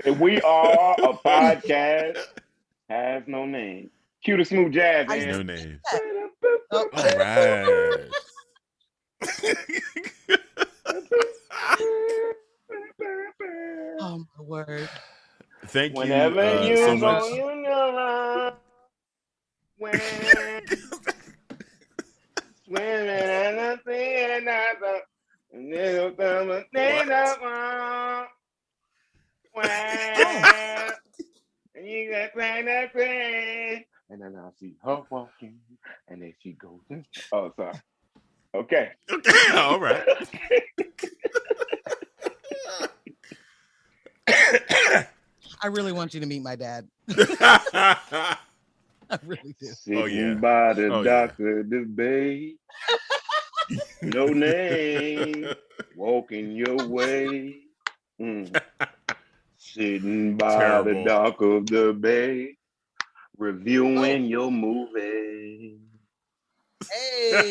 And we are a podcast has no name. Cue the smooth jazz, man. No name. Oh. All right. Oh my word. Thank Whenever you you so go, much. you know, when swimming and the sea and the little summer thing up when you got that thing, and then I see her walking, and then she goes. Oh, sorry. Okay. Okay. All right. I really want you to meet my dad. I really do. Sitting by the doctor, the bay. No name, walking your way. Sitting by the dock of the bay, reviewing your movie. Hey.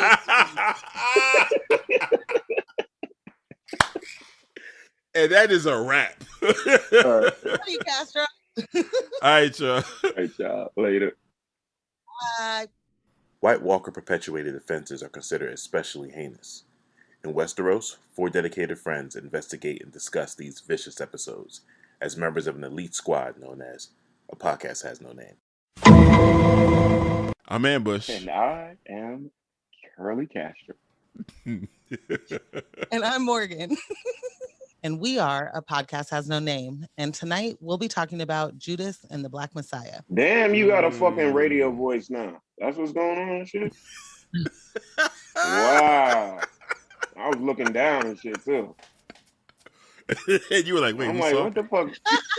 And that is a wrap. All right. Hey, Castro. All right, y'all. All right, y'all. Later. Bye. White Walker perpetuated offenses are considered especially heinous. In Westeros, 4 dedicated friends investigate and discuss these vicious episodes as members of an elite squad known as A Podcast Has No Name. I'm Ambush. And I am Curly Castro. And I'm Morgan. And we are A Podcast Has No Name. And tonight we'll be talking about Judas and the Black Messiah. Damn, you got a fucking radio voice now. That's what's going on and shit? Wow. I was looking down and shit too. And you were like, wait, I'm like, what the fuck?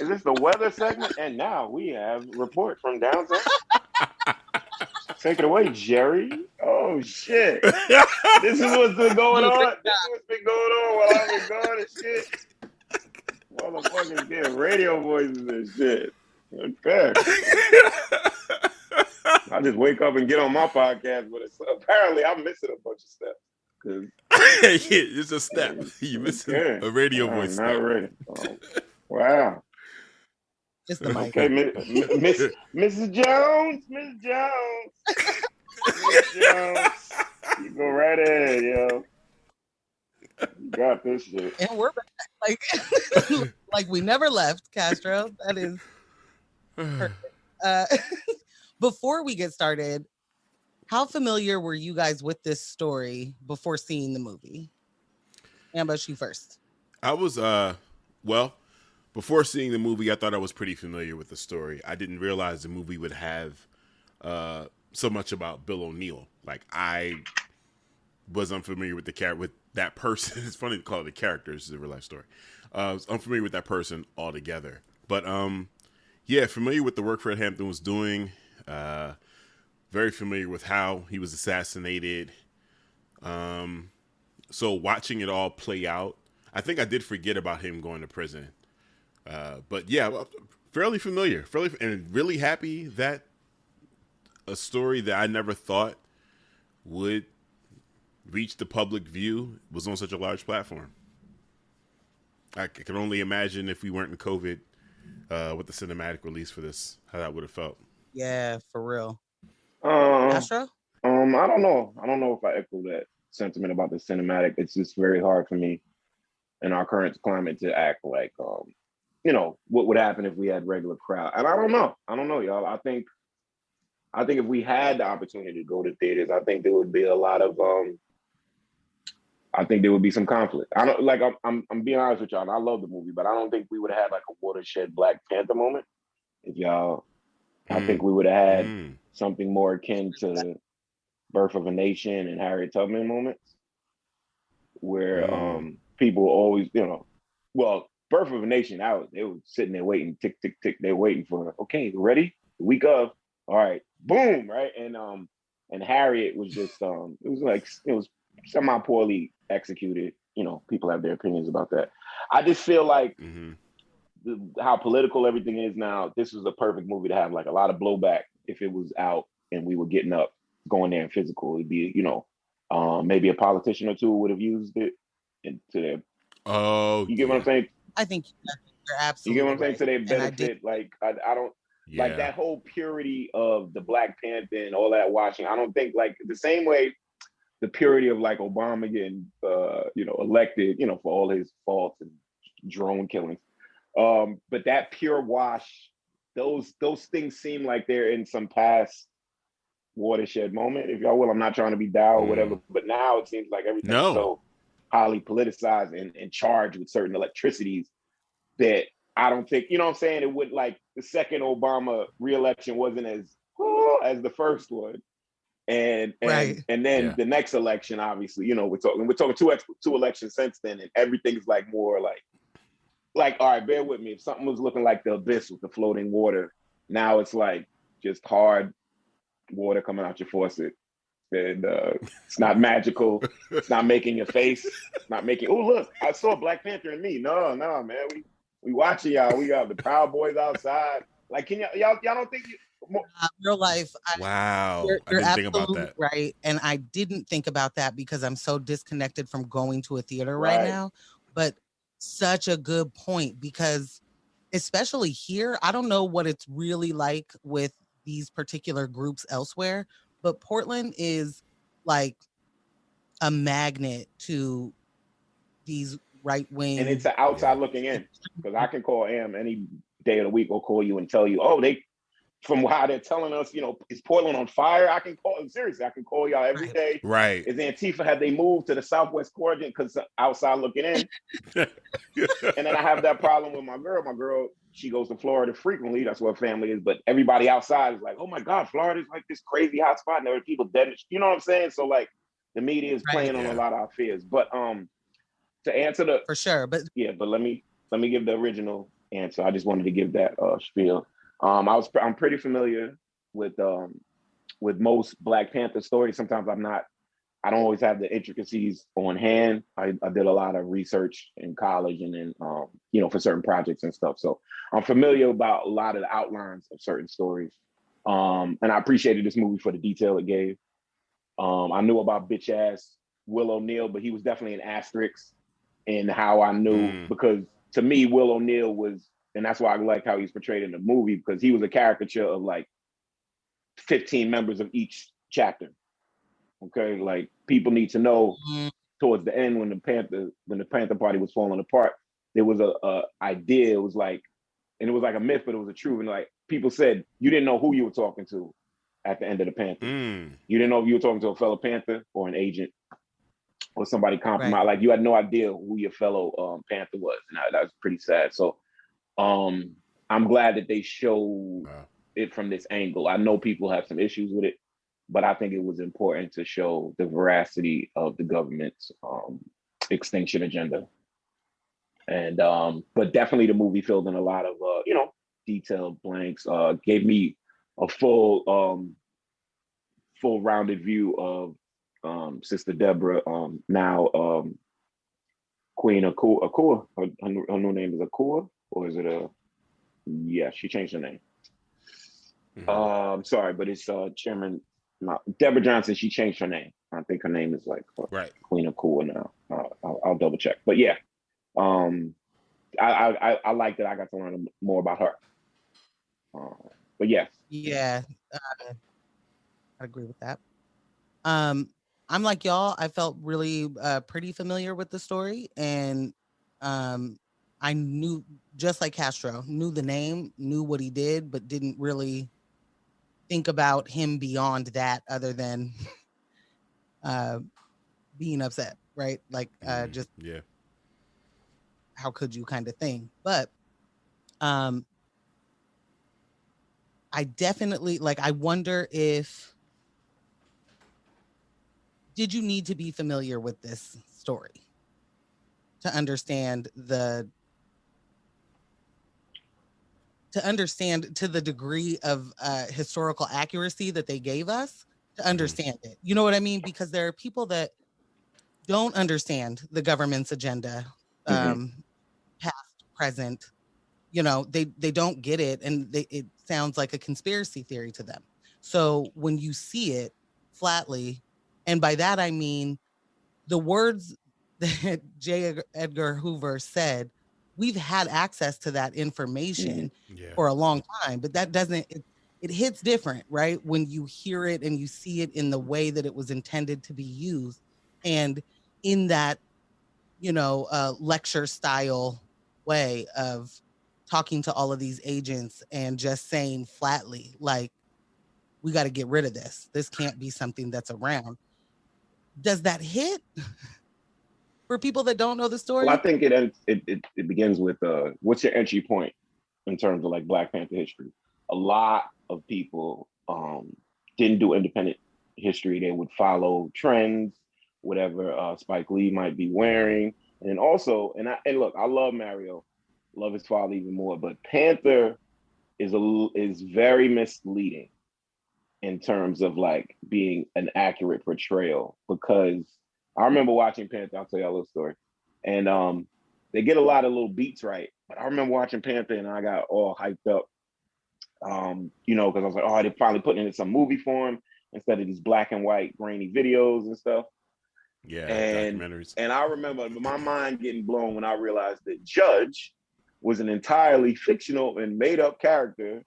Is this the weather segment? And now we have report from downtown. Take it away, Jerry. Oh shit. This is what's been going on. This is what's been going on while I've been gone and shit. Motherfuckers getting radio voices and shit. Okay. I just wake up and get on my podcast, but apparently I'm missing a bunch of stuff. It's a step. You missing a radio voice. Not ready. Oh, wow. It's the mic. Okay, Mrs. Jones. Miss Jones. Miss Jones. You go right ahead, yo. You got this shit. And we're back. Like we never left, Castro. That is perfect. Before we get started, how familiar were you guys with this story before seeing the movie? Ambush, you first. I was, before seeing the movie, I thought I was pretty familiar with the story. I didn't realize the movie would have so much about Bill O'Neill. Like, I was unfamiliar with with that person. It's funny to call it a character. This is a real life story. I was unfamiliar with that person altogether. But, familiar with the work Fred Hampton was doing. Very familiar with how he was assassinated. So watching it all play out, I think I did forget about him going to prison. But yeah, fairly familiar, and really happy that a story that I never thought would reach the public view was on such a large platform. I can only imagine if we weren't in COVID with the cinematic release for this, how that would have felt. Yeah, for real. Castro? I don't know. I don't know if I echo that sentiment about the cinematic. It's just very hard for me in our current climate to act like, what would happen if we had regular crowd. And I don't know, y'all. I think if we had the opportunity to go to theaters, I think there would be a lot of, I think there would be some conflict. I'm being honest with y'all, and I love the movie, but I don't think we would have had like a watershed Black Panther moment. If y'all, I think we would have had something more akin to Birth of a Nation and Harriet Tubman moments, where people always, Birth of a Nation, they were sitting there waiting, tick, tick, tick. They're waiting for, okay, ready? The week of, all right, boom, right? And Harriet was just, it was semi poorly executed. People have their opinions about that. I just feel like how political everything is now, this was a perfect movie to have like a lot of blowback if it was out and we were getting up, going there in physical. It'd be, maybe a politician or two would have used it into their. Oh, you get what I'm saying? I think You're absolutely You get what I'm saying? right. To their benefit. Like I don't like that whole purity of the Black Panther and all that watching. I don't think like the same way the purity of like Obama getting elected, for all his faults and drone killings. But that pure wash, those things seem like they're in some past watershed moment, if y'all will. I'm not trying to be down or whatever, but now it seems like everything's so highly politicized and charged with certain electricities that I don't think, you know what I'm saying? It would, like, the second Obama re-election wasn't as the first one. And then the next election, obviously, we're talking two elections since then, and everything's like more like, all right, bear with me. If something was looking like the abyss with the floating water, now it's like just hard water coming out your faucet. And it's not magical. It's not making your face. It's not making, oh, look, I saw Black Panther in me. No, man. We watching y'all. We got the Proud Boys outside. Like, can y'all don't think real life? Wow. You're I didn't think about absolutely that. right. And I didn't think about that because I'm so disconnected from going to a theater right now. But such a good point, because especially here, I don't know what it's really like with these particular groups elsewhere, but Portland is like a magnet to these right wing. And it's an outside looking in, because I can call Am any day of the week or call you and tell you, oh, from how they're telling us, is Portland on fire? I can call, seriously, I can call y'all every day. Right. Is Antifa, have they moved to the Southwest Quadrant because outside looking in? And then I have that problem with my girl. My girl, she goes to Florida frequently. That's where her family is. But everybody outside is like, oh my God, Florida's like this crazy hot spot and there are people dead. You know what I'm saying? So like the media is playing on a lot of our fears. But to answer for sure. But let me give the original answer. I just wanted to give that spiel. I'm pretty familiar with most Black Panther stories. Sometimes I don't always have the intricacies on hand. I did a lot of research in college and then, for certain projects and stuff. So I'm familiar about a lot of the outlines of certain stories. And I appreciated this movie for the detail it gave. I knew about bitch ass Will O'Neill, but he was definitely an asterisk in how I knew, because to me, Will O'Neill was, and that's why I like how he's portrayed in the movie, because he was a caricature of like 15 members of each chapter. Okay, like people need to know towards the end when the Panther Party was falling apart, there was a idea. It was like, and it was like a myth, but it was a truth. And like people said, you didn't know who you were talking to at the end of the Panther. You didn't know if you were talking to a fellow Panther or an agent or somebody compromised. Right. Like you had no idea who your fellow Panther was. And that was pretty sad. So I'm glad that they showed it from this angle. I know people have some issues with it, but I think it was important to show the veracity of the government's extinction agenda. And but definitely the movie filled in a lot of detailed blanks. Gave me a full rounded view of Sister Deborah, now Queen Akua. Her new name is Akua, or is it she changed her name. Sorry, but it's Chairman Deborah Johnson. She changed her name. I think her name is like Queen Akua now. I'll double check. But yeah, I like that I got to learn more about her. But yeah. Yeah, I agree with that. I'm like y'all. I felt really pretty familiar with the story, and I knew, just like Castro, knew the name, knew what he did, but didn't really think about him beyond that, other than being upset, right? Like just how could you kind of thing. But I definitely, like, I wonder if, did you need to be familiar with this story to understand to the degree of historical accuracy that they gave us to understand it? You know what I mean? Because there are people that don't understand the government's agenda, past, present, they don't get it. And it sounds like a conspiracy theory to them. So when you see it flatly, and by that, I mean, the words that J. Edgar Hoover said we've had access to that information for a long time, but that doesn't, it hits different, right? When you hear it and you see it in the way that it was intended to be used. And in that, lecture style way of talking to all of these agents and just saying flatly, like, we got to get rid of this. This can't be something that's around. Does that hit for people that don't know the story? Well, I think it begins with what's your entry point in terms of like Black Panther history. A lot of people didn't do independent history. They would follow trends, whatever Spike Lee might be wearing. And also, and look, I love Mario, love his father even more, but Panther is very misleading in terms of like being an accurate portrayal, because I remember watching Panther. I'll tell you a little story, and they get a lot of little beats right. But I remember watching Panther and I got all hyped up, because I was like, oh, they're finally putting it in some movie form instead of these black and white grainy videos and stuff. Yeah, documentaries. And I remember my mind getting blown when I realized that Judge was an entirely fictional and made up character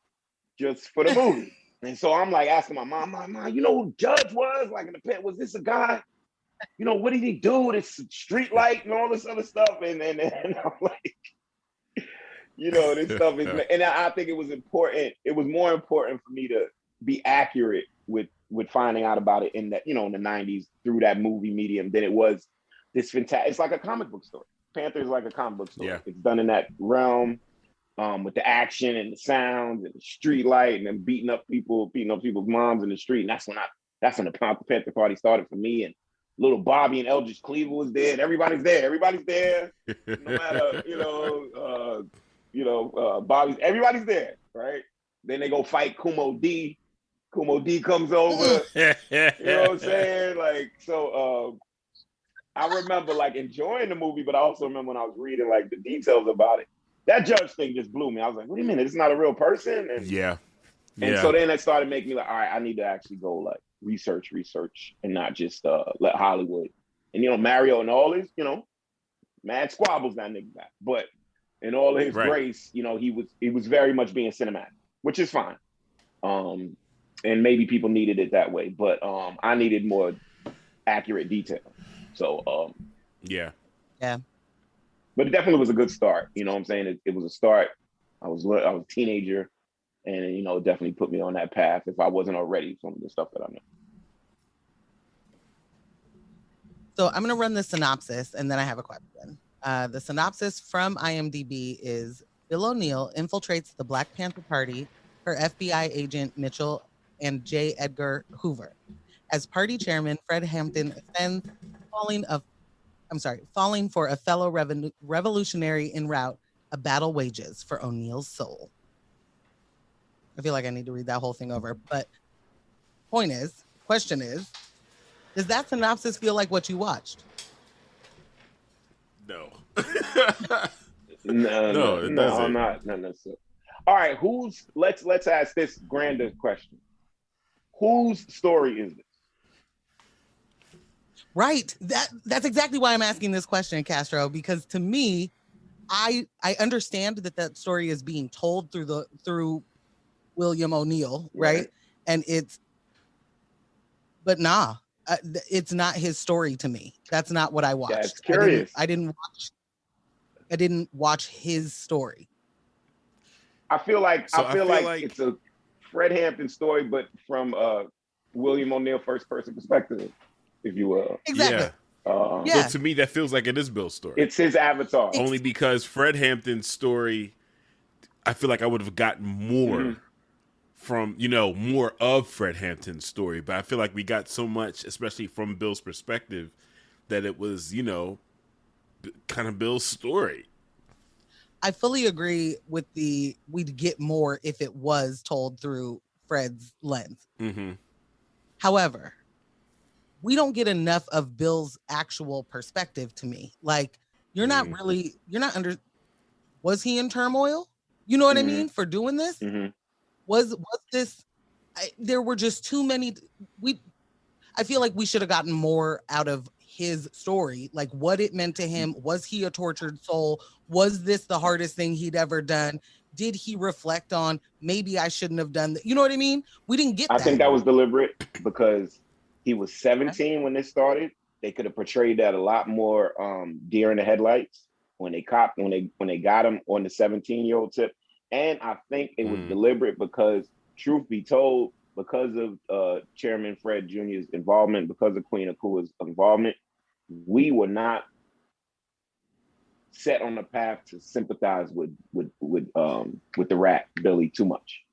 just for the movie. And so I'm like asking my mom, you know who Judge was? Like in the pit, was this a guy? What did he do? This street light and all this other stuff. And I'm like, this stuff is, and I think it was important. It was more important for me to be accurate with finding out about it in that, in the 90s through that movie medium than it was this fantastic. It's like a comic book story. Panther is like a comic book story. Yeah. It's done in that realm with the action and the sounds and the street light and then beating up people's moms in the street. And that's when the Panther Party started for me. And little Bobby and Eldridge Cleaver was there. And everybody's there. No matter, everybody's there, right? Then they go fight Kumo D. Kumo D comes over. You know what I'm saying? Like, so I remember like enjoying the movie, but I also remember when I was reading like the details about it. That Judge thing just blew me. I was like, wait a minute, it's not a real person? And so then it started making me like, all right, I need to actually go like research and not just let Hollywood. And Mario and all his, mad squabbles that nigga got. But in all his grace, he was very much being cinematic, which is fine. And maybe people needed it that way, but I needed more accurate detail. So yeah. But it definitely was a good start. You know what I'm saying? It was a start. I was a teenager, and it definitely put me on that path if I wasn't already some of the stuff that I know. So I'm gonna run the synopsis, and then I have a question. The synopsis from IMDb is: Bill O'Neill infiltrates the Black Panther Party for FBI agent Mitchell and J. Edgar Hoover. As party chairman, Fred Hampton ascends, falling for a fellow revolutionary en route. A battle wages for O'Neill's soul. I feel like I need to read that whole thing over, but question is, does that synopsis feel like what you watched? No. No, not necessarily. All right, let's ask this grander question. Whose story is this? Right. That's exactly why I'm asking this question, Castro, because to me, I understand that story is being told through William O'Neill, right? And it's not his story to me. That's not what I watched. That's curious. I didn't watch his story. I feel like it's a Fred Hampton story, but from William O'Neill first person perspective, if you will. Exactly. So to me, that feels like it is Bill's story. It's his avatar. Only because Fred Hampton's story, I feel like I would have gotten more from, more of Fred Hampton's story. But I feel like we got so much, especially from Bill's perspective, that it was, kind of Bill's story. I fully agree with we'd get more if it was told through Fred's lens. Mm-hmm. However, we don't get enough of Bill's actual perspective to me. Like, was he in turmoil? You know what I mean? For doing this? Mm-hmm. Was this, there were just too many, I feel like we should have gotten more out of his story, like what it meant to him. Was he a tortured soul? Was this the hardest thing he'd ever done? Did he reflect on, maybe I shouldn't have done that? You know what I mean? We didn't get that. I think that was deliberate because he was 17 when this started. They could have portrayed that a lot more deer in the headlights when they got him on the 17-year-old tip. And I think it was deliberate because, truth be told, because of Chairman Fred Jr.'s involvement, because of Queen Akua's involvement, we were not set on the path to sympathize with the rat Billy too much.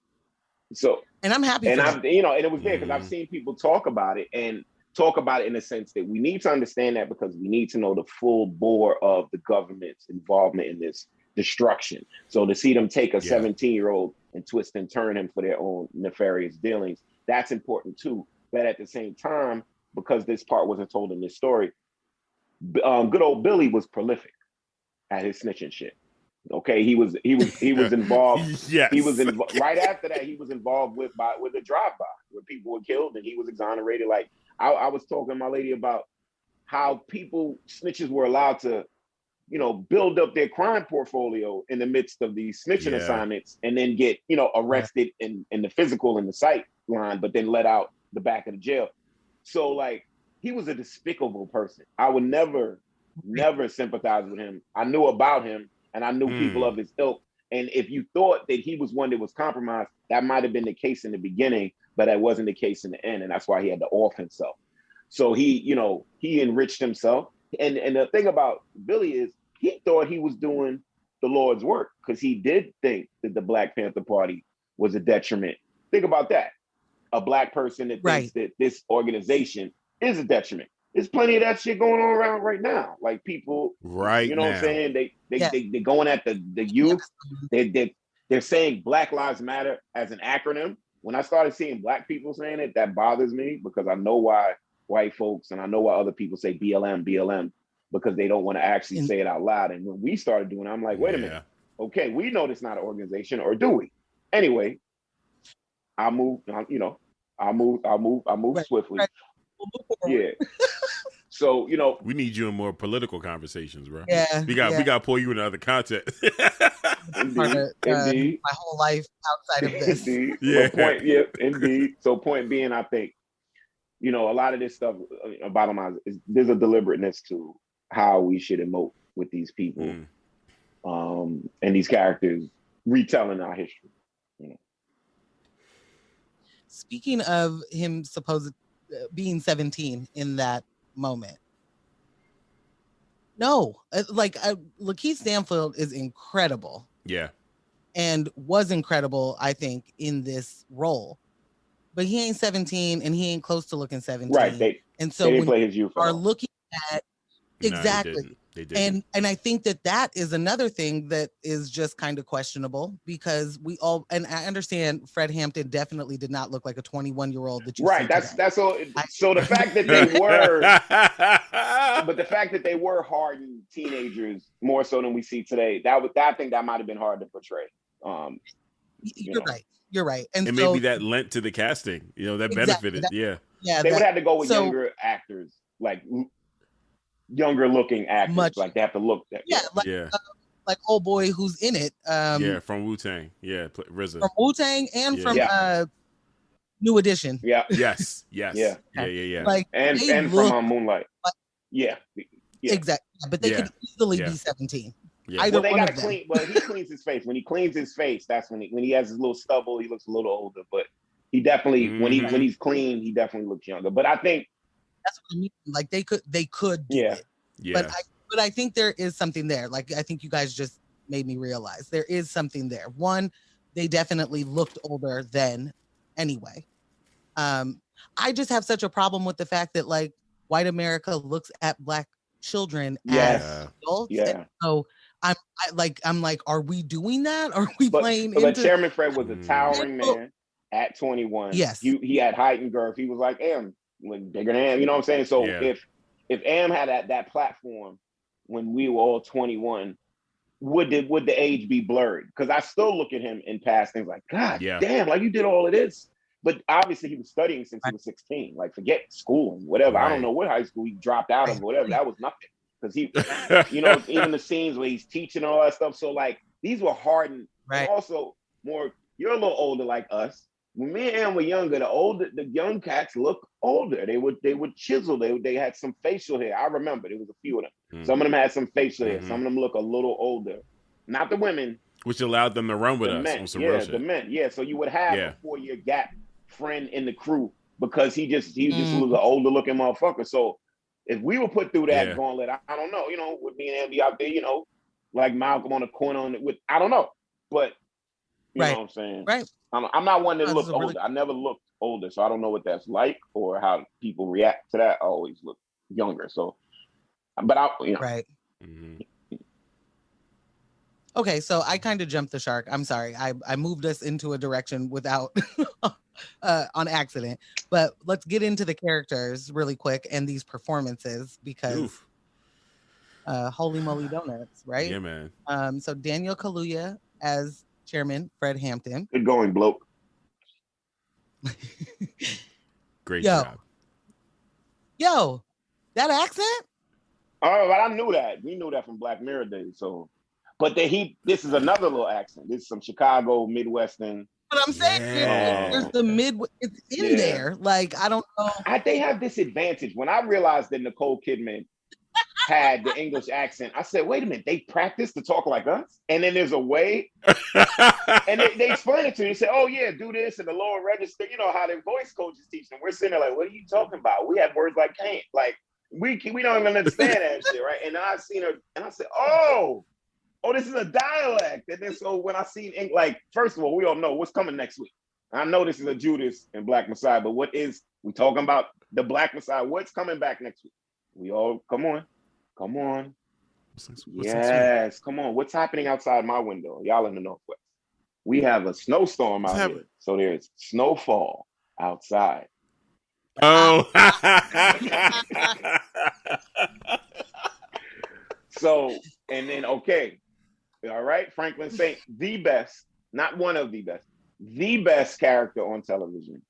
So, and I'm happy. And and it was there because I've seen people talk about it in the sense that we need to understand that because we need to know the full bore of the government's involvement in this destruction. So to see them take a 17-year-old and twist and turn him for their own nefarious dealings, that's important too. But at the same time, because this part wasn't told in this story, good old Billy was prolific at his snitching shit. Okay, he was involved. Yes. He was right after that. He was involved with a drive-by where people were killed, and he was exonerated. Like I was talking to my lady about how snitches were allowed to, build up their crime portfolio in the midst of these snitching assignments, and then get arrested in the physical and the sight line, but then let out the back of the jail. So like he was a despicable person. I would never sympathize with him. I knew about him. And I knew people of his ilk. And if you thought that he was one that was compromised, that might have been the case in the beginning, but that wasn't the case in the end. And that's why he had to off himself. So he enriched himself. And the thing about Billy is he thought he was doing the Lord's work because he did think that the Black Panther Party was a detriment. Think about that. A Black person that thinks that this organization is a detriment. There's plenty of that shit going on around right now. Like people, right? You know what I'm saying? They're going at the youth. They're saying Black Lives Matter as an acronym. When I started seeing Black people saying it, that bothers me because I know why white folks and I know why other people say BLM because they don't want to actually say it out loud. And when we started doing it, I'm like, wait a minute. Okay, we know it's not an organization, or do we? Anyway, I move swiftly. Yeah. So, we need you in more political conversations, bro. Yeah. We got to pull you into other content. Indeed. My whole life outside of this. Indeed. Yeah. Indeed. So point being, I think, a lot of this stuff, bottom line is there's a deliberateness to how we should emote with these people and these characters retelling our history. Speaking of him supposed being 17 in that moment. No, Lakeith Stanfield is incredible. Yeah. And was incredible, I think, in this role. But he ain't 17 and he ain't close to looking 17. Right. And so when play his youth are looking at exactly. They didn't. And I think that is another thing that is just kind of questionable because we all, and I understand Fred Hampton definitely did not look like a 21-year-old that you see that's all. So the fact that they were, but the fact that they were hardened teenagers more so than we see today, I think that might have been hard to portray. You're right. And so, maybe that lent to the casting, that benefited. Yeah. They would have to go with younger actors, like younger looking actors, like they have to look that. Like old boy who's in it. From Wu-Tang. Yeah, RZA. From Wu-Tang and from New Edition. Yeah. Yes. Yeah. Like and from Moonlight. Exactly. But they could easily be 17. Yeah. Either they one gotta of them. clean. Well, he cleans his face. When he cleans his face, that's when he has his little stubble. He looks a little older, but he definitely when he's clean, he definitely looks younger. But I think that's what I mean. Like they could do it. Yeah. But I think there is something there. Like I think you guys just made me realize there is something there. One, they definitely looked older then anyway. I just have such a problem with the fact that like white America looks at Black children as adults. Yeah. And so I'm like, are we doing that? Are we playing but Chairman Fred was a towering man at 21. Yes. He had height and girth. He was like Am, bigger than Am, you know what I'm saying? So if Am had that platform when we were all 21, would the age be blurred? Because I still look at him in past things like, God damn, like you did all of this. but obviously he was studying since he was 16. Like, forget school and whatever. Right. I don't know what high school he dropped out of, whatever. That was nothing. Because he, you know, even the scenes where he's teaching and all that stuff. So like, these were hardened. And also more, you're a little older like us. When me and Ann were younger, the young cats looked older. They would chisel. They had some facial hair. I remember there was a few of them. Some of them had some facial hair. Some of them look a little older. Not the women. Which allowed them to run with us men. on some real shit. The men. Yeah. So you would have a 4-year gap friend in the crew because he just was an older looking motherfucker. So if we were put through that gauntlet, I don't know, you know, with me and Andy out there, you know, like Malcolm on the corner with, I don't know, but you know what I'm saying? Right. I'm not one that look older. I never looked older, so I don't know what that's like or how people react to that. I always look younger. So, but I, you know. Right. Okay, so I kind of jumped the shark. I'm sorry. I moved us into a direction without on accident. But let's get into the characters really quick and these performances because holy moly donuts, right? Yeah, man. So Daniel Kaluuya as Chairman Fred Hampton. Good going, bloke. Great job. Yo, that accent? Oh, but I knew that. We knew that from Black Mirror days. So, but this is another little accent. This is some Chicago Midwestern. But I'm saying there's the it's in there. Like, I don't know. They have this advantage. When I realized that Nicole Kidman had the English accent, I said, wait a minute, they practice to talk like us? And then there's a way. And they explain it to you. They say, oh yeah, do this in the lower register. You know how their voice coaches teach them. We're sitting there like, what are you talking about? We have words like can't. Like, we don't even understand that shit, right? And then I seen her and I said, oh, this is a dialect. And then so when I seen, like, first of all, we all know what's coming next week. I know this is a Judas and Black Messiah, but we talking about the Black Messiah? What's coming back next week? We all, come on. Yes, come on. What's happening outside my window? Y'all in the Northwest. We have a snowstorm out here. So there's snowfall outside. Oh. So, and then, okay. All right. Franklin Saint, the best, not one of the best character on television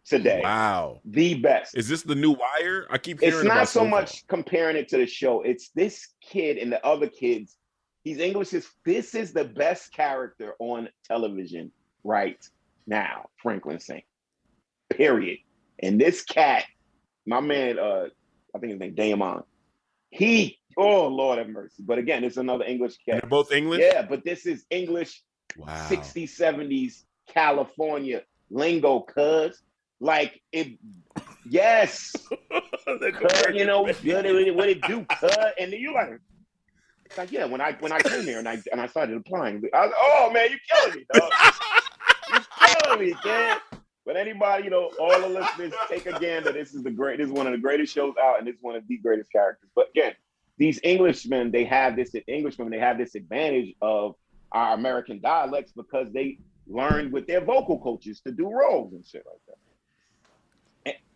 today. Wow. The best. Is this the new Wire? I keep hearing it's not so much comparing it to the show. It's this kid and the other kids. He's English. This is the best character on television right now, Franklin Saint. Period. And this cat, my man, I think his name Damon. Oh Lord have mercy. But again, it's another English cat. They're both English? Yeah, but this is English 60s, 70s California lingo, cuz. Like it, yes. You know, what it do, cuz. And then you're like, it's like, yeah, when I came here and I started applying, oh man, you killing me, dog. You killing me, kid. But anybody, you know, all the listeners, take a gander. This is one of the greatest shows out, and it's one of the greatest characters. But again, these Englishmen, they have this advantage of our American dialects because they learned with their vocal coaches to do roles and shit like that.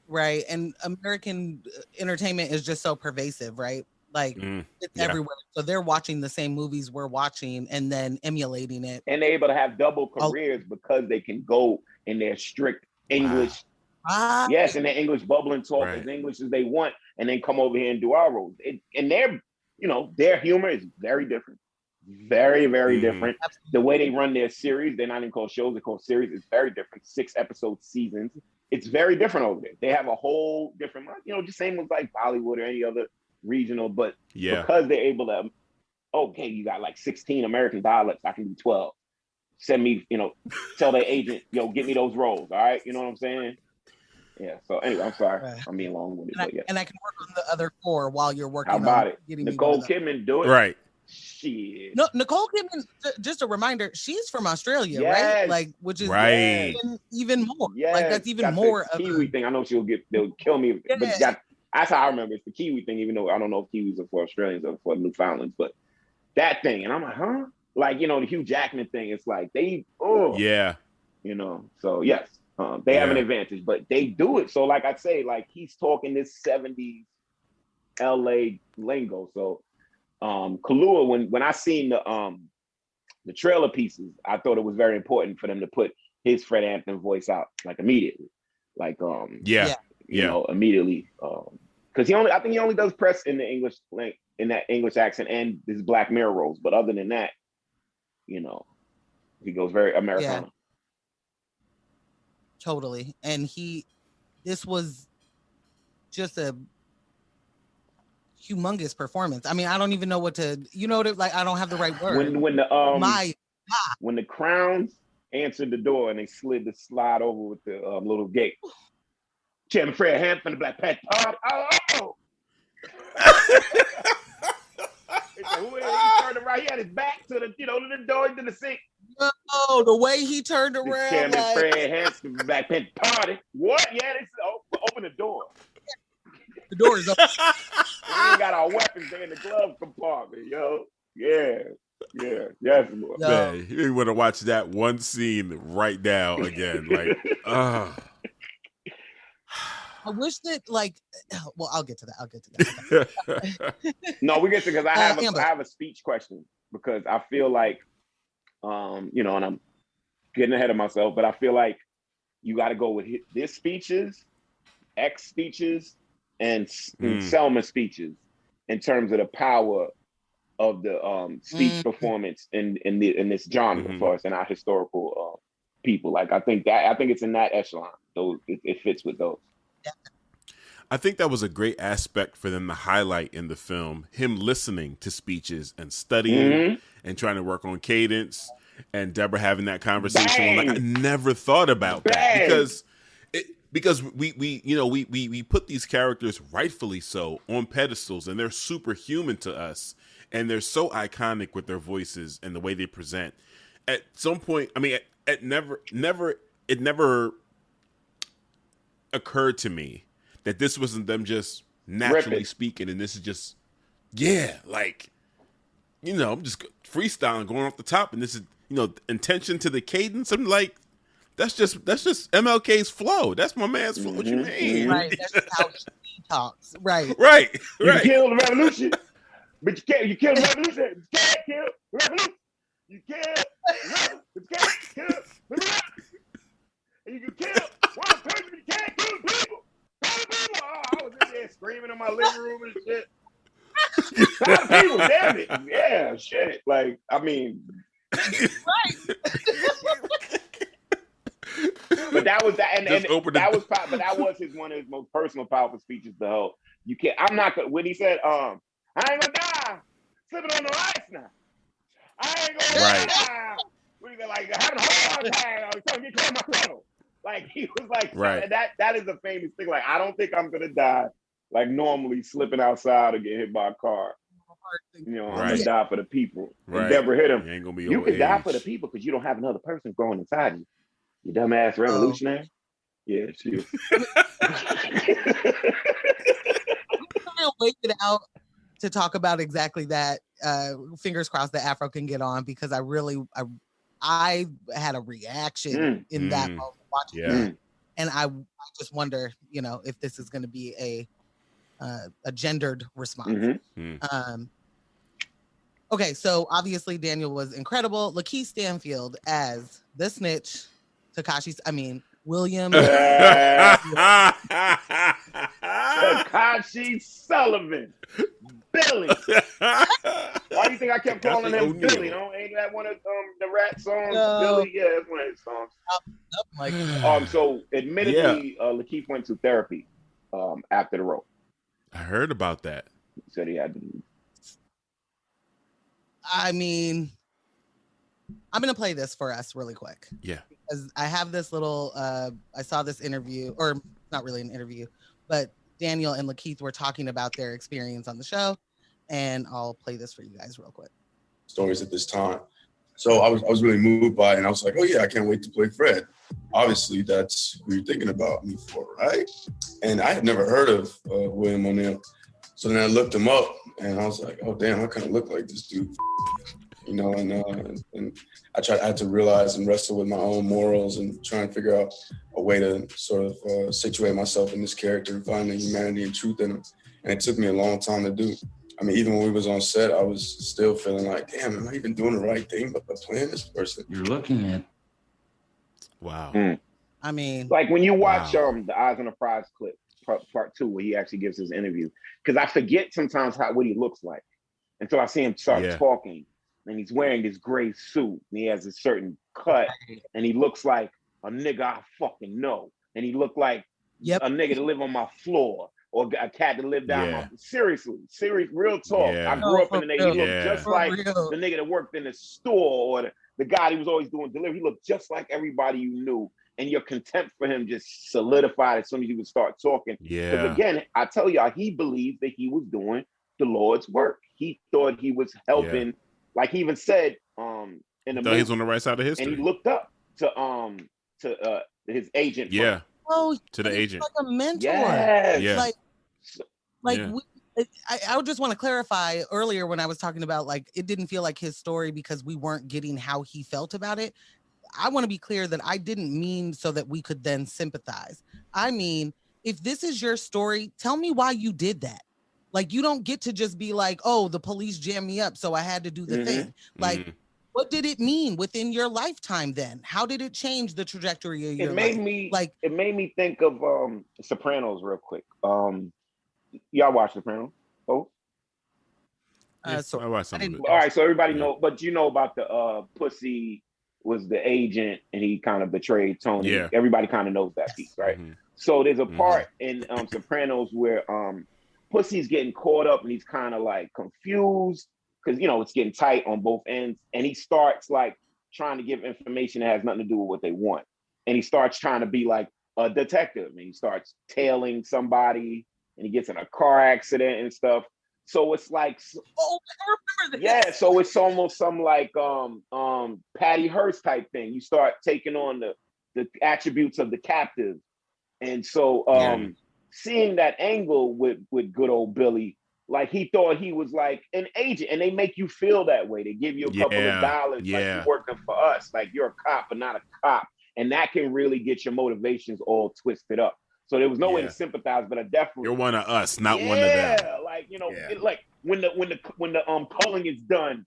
Right, and American entertainment is just so pervasive, right? Like it's everywhere. So they're watching the same movies we're watching and then emulating it. And they're able to have double careers because they can go in their strict English. Wow. Yes, in their English bubble and talk as English as they want, and then come over here and do our roles. And their humor is very different. Very, very different. The way they run their series, they're not even called shows, they're called series. It's very different. 6-episode seasons. It's very different over there. They have a whole different, the same with like Bollywood or any other regional, but because they're able to, okay, you got like 16 American dialects, I can do 12. Send me, tell their agent, get me those roles, all right? You know what I'm saying? Yeah, so anyway, I'm sorry. I'm being long-winded, but yeah. And I can work on the other 4 while you're working on it. How about it? Getting Nicole Kidman, do it. Right. Shit. No, Nicole Kidman, just a riminder, she's from Australia, right? Like, which is even more. Yes. Like, that's even more of Kiwi thing. I know they'll kill me. But that's how I remember. It's the Kiwi thing, even though I don't know if Kiwis are for Australians or for Newfoundlands, but that thing. And I'm like, huh? Like, the Hugh Jackman thing. It's like so yes, they have an advantage, but they do it. So like I say, like he's talking this 70s LA lingo. So Kaluuya, when I seen the trailer pieces, I thought it was very important for them to put his Fred Hampton voice out like immediately, like you know, immediately, because I think he only does press in the English, like in that English accent and his Black Mirror roles, but other than that, you know, he goes very Americana. Yeah. Totally, and this was just a humongous performance. I mean, I don't even know what to, like, I don't have the right word. When the Crowns answered the door and they slid the slide over with the little gate. Chairman Fred Hampton, the Black Panther Party. Oh! He turned around. He had his back to the, to the door into the sink. Oh, the way he turned around. Chairman Fred Hampton, the Black Panther Party. What? Yeah, they said, open the door. The door is open. We ain't got our weapons in the glove compartment, yo. Yeah. Yes, boy. Man, you want to watch that one scene right now again. Like, I wish that, like, well, I'll get to that. No, we get to, because I have a speech question, because I feel like, and I'm getting ahead of myself, but I feel like you got to go with this speeches, X speeches, and Selma speeches in terms of the power of the speech performance in this genre for us and our historical people. Like, I think it's in that echelon. Those it fits with those. I think that was a great aspect for them to highlight in the film, him listening to speeches and studying and trying to work on cadence, and Deborah having that conversation. Like, I never thought about that because we put these characters, rightfully so, on pedestals, and they're superhuman to us, and they're so iconic with their voices and the way they present. At some point, I mean, it never occurred to me that this wasn't them just naturally speaking, and this is just, like, I'm just freestyling, going off the top, and this is, intention to the cadence. I'm like, that's just MLK's flow. That's my man's flow. What you mean? Right. That's just how he talks. Right. You killed the revolution, but you killed the revolution. You can't kill the revolution. You can't kill the revolution. And you can kill one person, but you can't kill the people. Oh, I was in there screaming in my living room and shit. A lot of people, damn it. Yeah, shit. Like, I mean. Right. But that was that, and that was one of his most personal, powerful speeches. The whole, you can't. I'm not gonna. When he said, I ain't gonna die slipping on the ice now. I ain't gonna die. What you like having a hard time? Telling me to clear my throat. Like, he was like, that is a famous thing. Like, I don't think I'm gonna die like normally, slipping outside or get hit by a car. I'm gonna die for the people. And Deborah hit him. You can die for the people because you don't have another person growing inside you. You dumbass revolutionary. Yeah, she is. I'm gonna wait it out to talk about exactly that. Fingers crossed that Afro can get on, because I had a reaction in that moment watching that. And I just wonder, if this is going to be a gendered response. Okay, so obviously Daniel was incredible. Lakeith Stanfield as the snitch, William. Takashi Sullivan. Billy. Why do you think I kept calling him Billy? Ain't that one of the rap songs? Billy? Yeah, that's one of his songs. So admittedly, Lakeith went to therapy after the role. I heard about that. He said he had to. I mean, I'm going to play this for us really quick. Yeah. Because I have this little, I saw this interview, or not really an interview, but Daniel and Lakeith were talking about their experience on the show. And I'll play this for you guys real quick. Stories at this time. So I was really moved by it, and I was like, oh yeah, I can't wait to play Fred. Obviously, that's who you're thinking about me for, right? And I had never heard of William O'Neill. So then I looked him up, and I was like, oh damn, I kind of look like this dude. And I had to realize and wrestle with my own morals and try and figure out a way to sort of situate myself in this character and find the humanity and truth in him. And it took me a long time to do. I mean, even when we was on set, I was still feeling like, damn, am I even doing the right thing by playing this person? You're looking at Wow. I mean, like when you watch the Eyes on the Prize clip part 2, where he actually gives his interview, because I forget sometimes what he looks like until I see him start talking, and he's wearing this gray suit, and he has a certain cut, and he looks like a nigga I fucking know, and he looked like a nigga to live on my floor, or a cat to live down my. Serious, real talk. I grew up in the nigga. He looked just like the nigga that worked in the store, or the guy that was always doing delivery. He looked just like everybody you knew. And your contempt for him just solidified as soon as you would start talking. Because again, I tell y'all, he believed that he was doing the Lord's work. He thought he was helping. Like he even said, in the movie, he's on the right side of history. And he looked up to his agent. Yeah. Oh, to the agent. Like a mentor. Yes. Yeah. I just want to clarify earlier when I was talking about like it didn't feel like his story because we weren't getting how he felt about it. I want to be clear that I didn't mean so that we could then sympathize. I mean, if this is your story, tell me why you did that. Like, you don't get to just be like, oh, the police jammed me up, so I had to do the thing. Like, what did it mean within your lifetime then? How did it change the trajectory of your life? It made me think of Sopranos real quick. Y'all watch Sopranos? Oh? So I watched some of it. All right, so everybody know, but you know about the Pussy was the agent and he kind of betrayed Tony. Yeah. Everybody kind of knows that piece, right? So there's a part in Sopranos where Pussy's getting caught up and he's kind of like confused because, you know, it's getting tight on both ends. And he starts like trying to give information that has nothing to do with what they want. And he starts trying to be like a detective and he starts tailing somebody and he gets in a car accident and stuff. So it's like, I remember this. Yeah, so it's almost some like Patty Hearst type thing. You start taking on the attributes of the captive. And so seeing that angle with good old Billy, like he thought he was like an agent, and they make you feel that way. They give you a couple of dollars, like you're working for us, like you're a cop, but not a cop. And that can really get your motivations all twisted up. So there was no way to sympathize, but I definitely you're one of us, not one of them. Yeah, like you know, like when the culling is done,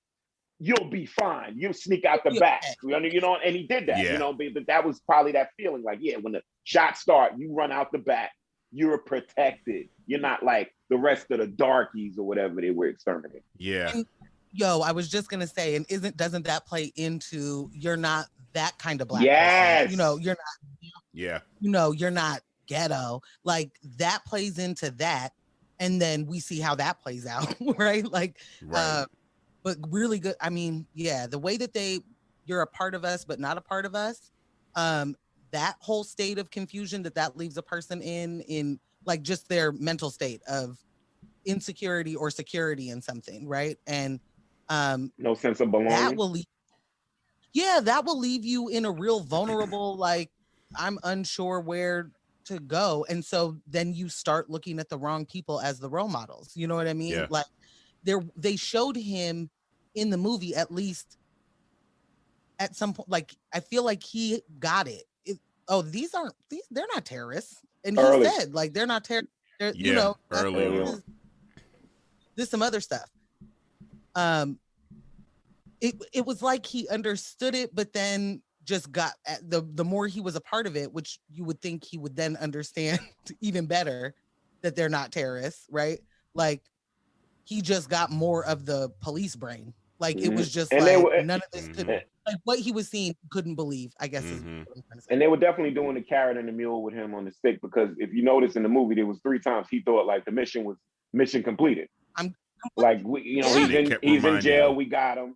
you'll be fine. You'll sneak out the back, you know, and he did that, you know. But that was probably that feeling, like when the shots start, you run out the back, you're protected. You're not like the rest of the darkies or whatever they were exterminating. Yeah. And, I was just gonna say, and doesn't that play into you're not that kind of black person? You know, you're not. Yeah. You know, you're not ghetto. Like that plays into that, and then we see how that plays out, right? Like, but really good. I mean, the way that you're a part of us, but not a part of us. That whole state of confusion that leaves a person in like just their mental state of insecurity or security in something, right? And no sense of belonging. That will leave you in a real vulnerable, like I'm unsure where to go. And so then you start looking at the wrong people as the role models. You know what I mean? Yeah. Like they showed him in the movie, at least at some point, like I feel like he got it. They're not terrorists. And he said, like, they're not terrorists. You know, there's some other stuff. It was like he understood it, but then just got the more he was a part of it, which you would think he would then understand even better that they're not terrorists, right? Like he just got more of the police brain. Like it was just and like none of this could like what he was seeing couldn't believe, I guess is what I'm trying to say. And they were definitely doing the carrot and the mule with him on the stick, because if you notice in the movie, there was 3 times he thought like the mission was mission completed. Like he's in jail, we got him.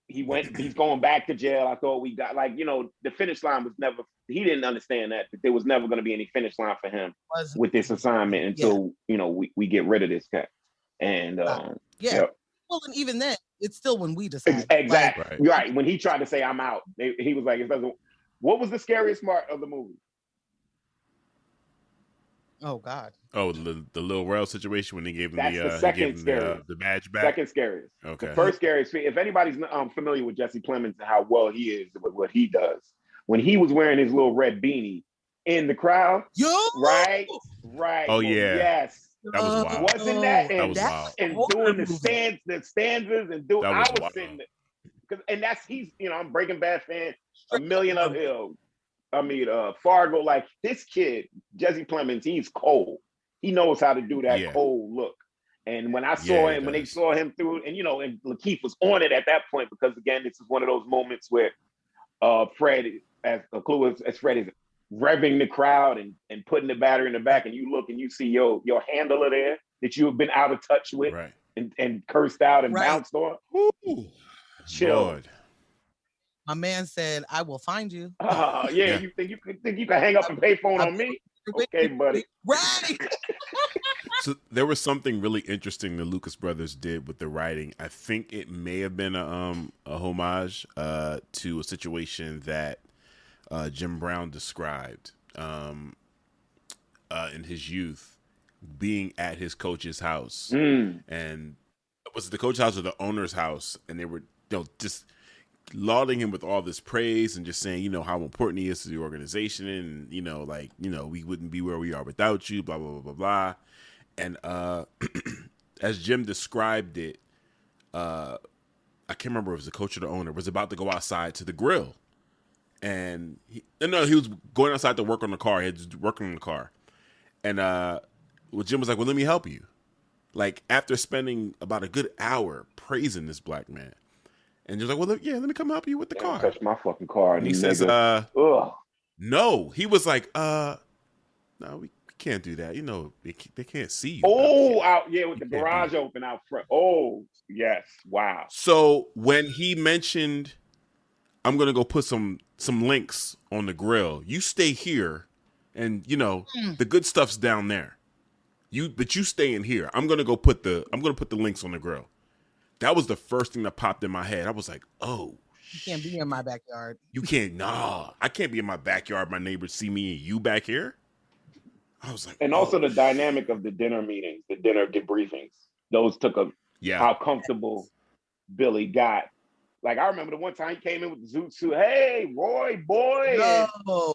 He's going back to jail. I thought we got, like, you know, the finish line was never, he didn't understand that there was never going to be any finish line for him with this assignment until, you know, we get rid of this cat. And well, and even then, it's still when we decide. Exactly. Like, right. When he tried to say, I'm out, he was like, it doesn't, what was the scariest part of the movie? Oh God! Oh, the Lil Rel situation when he gave him the badge back. Second scariest. Okay. The first scariest. If anybody's familiar with Jesse Plemons and how well he is with what he does, when he was wearing his little red beanie in the crowd, right. Oh yeah. Yes. That was wild. Wasn't that? And, that was wild. And doing the stanzas and doing. I was sitting there, and that's he's. You know, I'm Breaking Bad fan. A million of him. Fargo, like this kid, Jesse Plemons, he's cold. He knows how to do that cold look. And when I saw him, when they saw him through, and and Lakeith was on it at that point, because again, this is one of those moments where Fred, as Fred is revving the crowd and putting the battery in the back, and you look and you see your handler there that you have been out of touch with and cursed out and bounced on. Ooh, chill. Lord. My man said, "I will find you." You think you can hang up and pay phone on me? Okay, buddy. Right. So there was something really interesting the Lucas brothers did with the writing. I think it may have been a homage to a situation that Jim Brown described in his youth, being at his coach's house, and was it the coach's house or the owner's house, and they were just lauding him with all this praise and just saying, how important he is to the organization, and we wouldn't be where we are without you, blah blah blah blah blah. And as Jim described it, I can't remember if it was the coach or the owner, was about to go outside to the grill. And he was going outside to work on the car. He had working on the car. And Jim was like, well, let me help you. Like, after spending about a good hour praising this black man. And he was like, well, let me come help you with the car. Touch my fucking car. And he says, no. He was like, no, we can't do that. They can't see you. Oh, with the garage open out front. Oh, yes. Wow. So when he mentioned, I'm going to go put some links on the grill, you stay here, and the good stuff's down there. But you stay in here. I'm going to put the links on the grill. That was the first thing that popped in my head. I was like, oh, you can't be in my backyard. You can't. Nah, I can't be in my backyard. My neighbors see me and you back here. I was like, and also the dynamic of the dinner meetings, the dinner debriefings. Those took how comfortable Billy got. Like, I remember the one time he came in with the zoot suit. Hey, Roy, boy. No.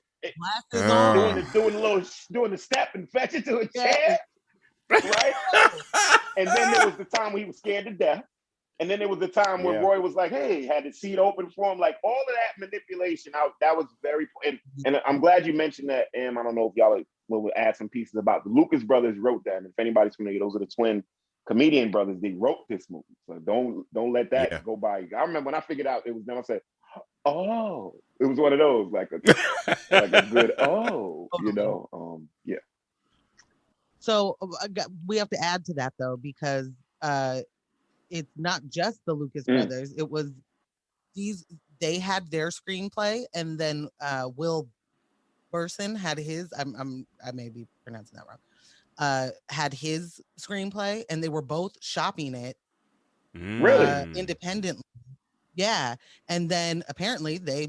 Glasses on. Doing the step and fetch it to a chair. Right? And then there was the time when he was scared to death. And then there was the time where Roy was like, hey, had the seat open for him. Like, all of that manipulation, that was very, and I'm glad you mentioned that, Em. I don't know if y'all will add some pieces about the Lucas brothers wrote that. And if anybody's familiar, those are the twin comedian brothers. They wrote this movie. So don't let that go by. I remember when I figured out it was them, I said, oh, it was one of those, like a good, yeah. So we have to add to that, though, because it's not just the Lucas brothers. It was they had their screenplay, and then Will Burson had his. I may be pronouncing that wrong. Had his screenplay, and they were both shopping it independently. Yeah, and then apparently they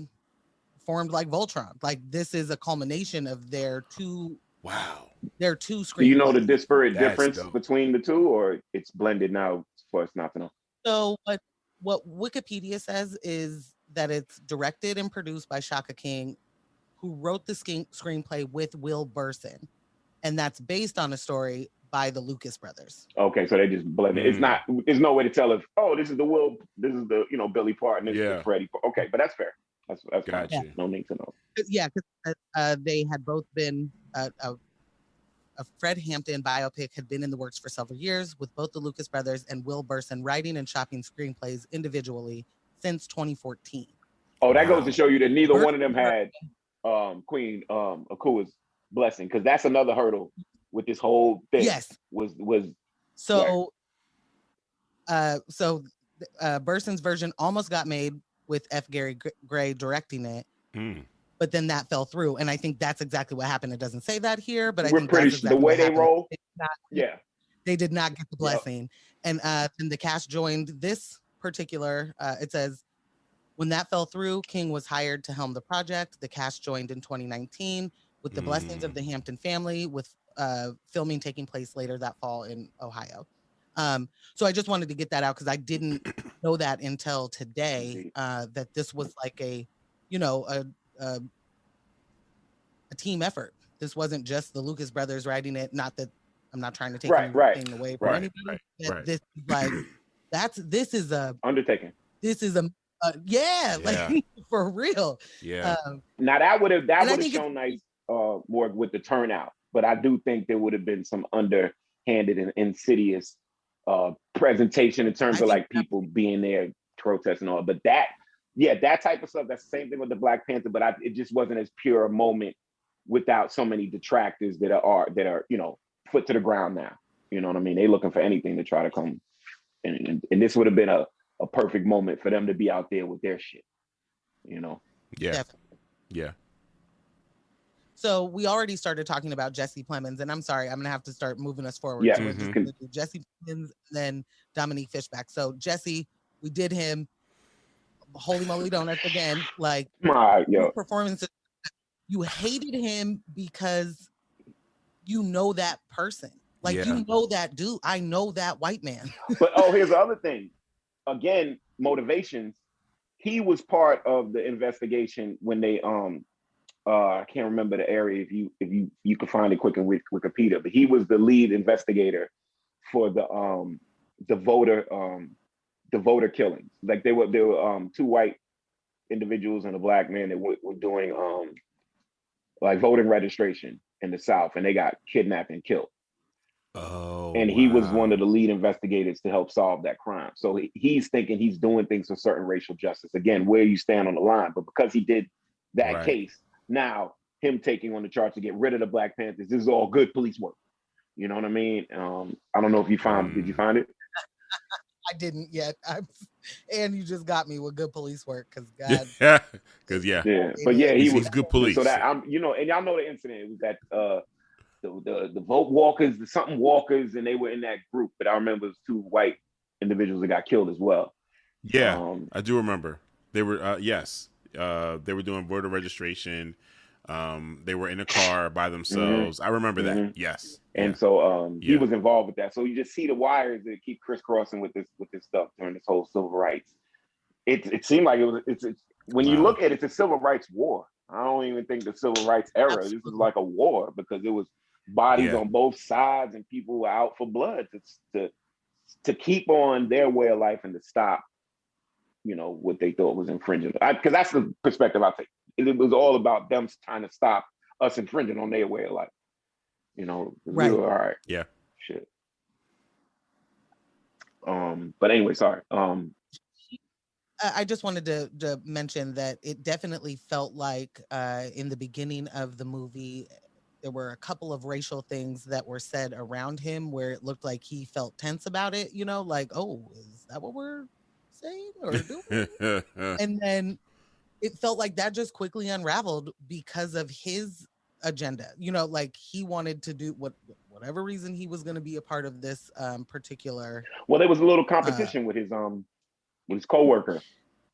formed like Voltron. Like, this is a culmination of their two. Wow. Their two screenplays. Do you know the disparate difference between the two, or it's blended now for us not to know? So what Wikipedia says is that it's directed and produced by Shaka King, who wrote the screenplay with Will Burson, and that's based on a story by the Lucas brothers. Okay, so they just blended. It's not. There's no way to tell if this is the Billy part and this is the Freddie part. Okay, but that's fair. That's gotcha. No need to know. Yeah, because they had both been a Fred Hampton biopic had been in the works for several years, with both the Lucas brothers and Will Burson writing and shopping screenplays individually since 2014. Oh, that goes to show you that neither one of them had Queen Akua's blessing, because that's another hurdle with this whole thing. Yes, was so. Burson's version almost got made with F. Gary Gray directing it. But then that fell through, and I think that's exactly what happened. It doesn't say that here, but I think pretty that's exactly the way they happened. roll. They did not get the blessing, and the cast joined this particular. It says, when that fell through, King was hired to helm the project. The cast joined in 2019 with the blessings of the Hampton family, with filming taking place later that fall in Ohio. So I just wanted to get that out because I didn't know that until today, that this was like a team effort. This wasn't just the Lucas brothers writing it. Not that I'm not trying to take anything away from anybody. This is like this is a undertaking. This is a Yeah, like for real. Yeah. Now that would have shown nice more with the turnout, but I do think there would have been some underhanded and insidious presentation in terms of like people being there protesting all. But that type of stuff. That's the same thing with the Black Panther, but it just wasn't as pure a moment without so many detractors that are foot to the ground now. You know what I mean? They looking for anything to try to come, and this would have been a perfect moment for them to be out there with their shit. You know? Yeah. Definitely. Yeah. So we already started talking about Jesse Plemons, and I'm sorry, I'm gonna have to start moving us forward. Yeah. So we're just gonna do Jesse Plemons, then Dominique Fishback. So Jesse, we did him. Holy moly donuts again! Like performances. You hated him because you know that person. Like you know that dude. I know that white man. But here's the other thing. Again, motivations. He was part of the investigation when they I can't remember the area. If you can find it quick in Wikipedia, but he was the lead investigator for the voter killings. Like there were two white individuals and a Black man that were doing like voting registration in the South, and they got kidnapped and killed. And he was one of the lead investigators to help solve that crime. So he's thinking he's doing things for certain racial justice. Again, where you stand on the line. But because he did that case, now him taking on the charge to get rid of the Black Panthers, this is all good police work. You know what I mean? I don't know if you found it. Did you find it? I didn't yet. And you just got me with good police work, because God. Because but yeah, he was good police. So that and y'all know the incident. It was that the vote walkers, the something walkers, and they were in that group. But I remember it was two white individuals that got killed as well. Yeah, I do remember. They were they were doing voter registration. They were in a car by themselves. I remember that. Yes. And so he was involved with that. So you just see the wires that keep crisscrossing with this stuff during this whole civil rights. It seemed like it's when you look at it, it's a civil rights war. I don't even think the civil rights era. Absolutely. This is like a war, because it was bodies on both sides and people were out for blood to keep on their way of life and to stop, what they thought was infringing. Because that's the perspective I take. It was all about them trying to stop us infringing on their way of life. Right. We were, all right. Yeah. Shit. But anyway, sorry. I just wanted to mention that it definitely felt like in the beginning of the movie, there were a couple of racial things that were said around him where it looked like he felt tense about it, like, oh, is that what we're saying or doing? And then it felt like that just quickly unraveled because of his agenda. Like he wanted to do whatever reason he was going to be a part of this particular. Well, there was a little competition with his coworker,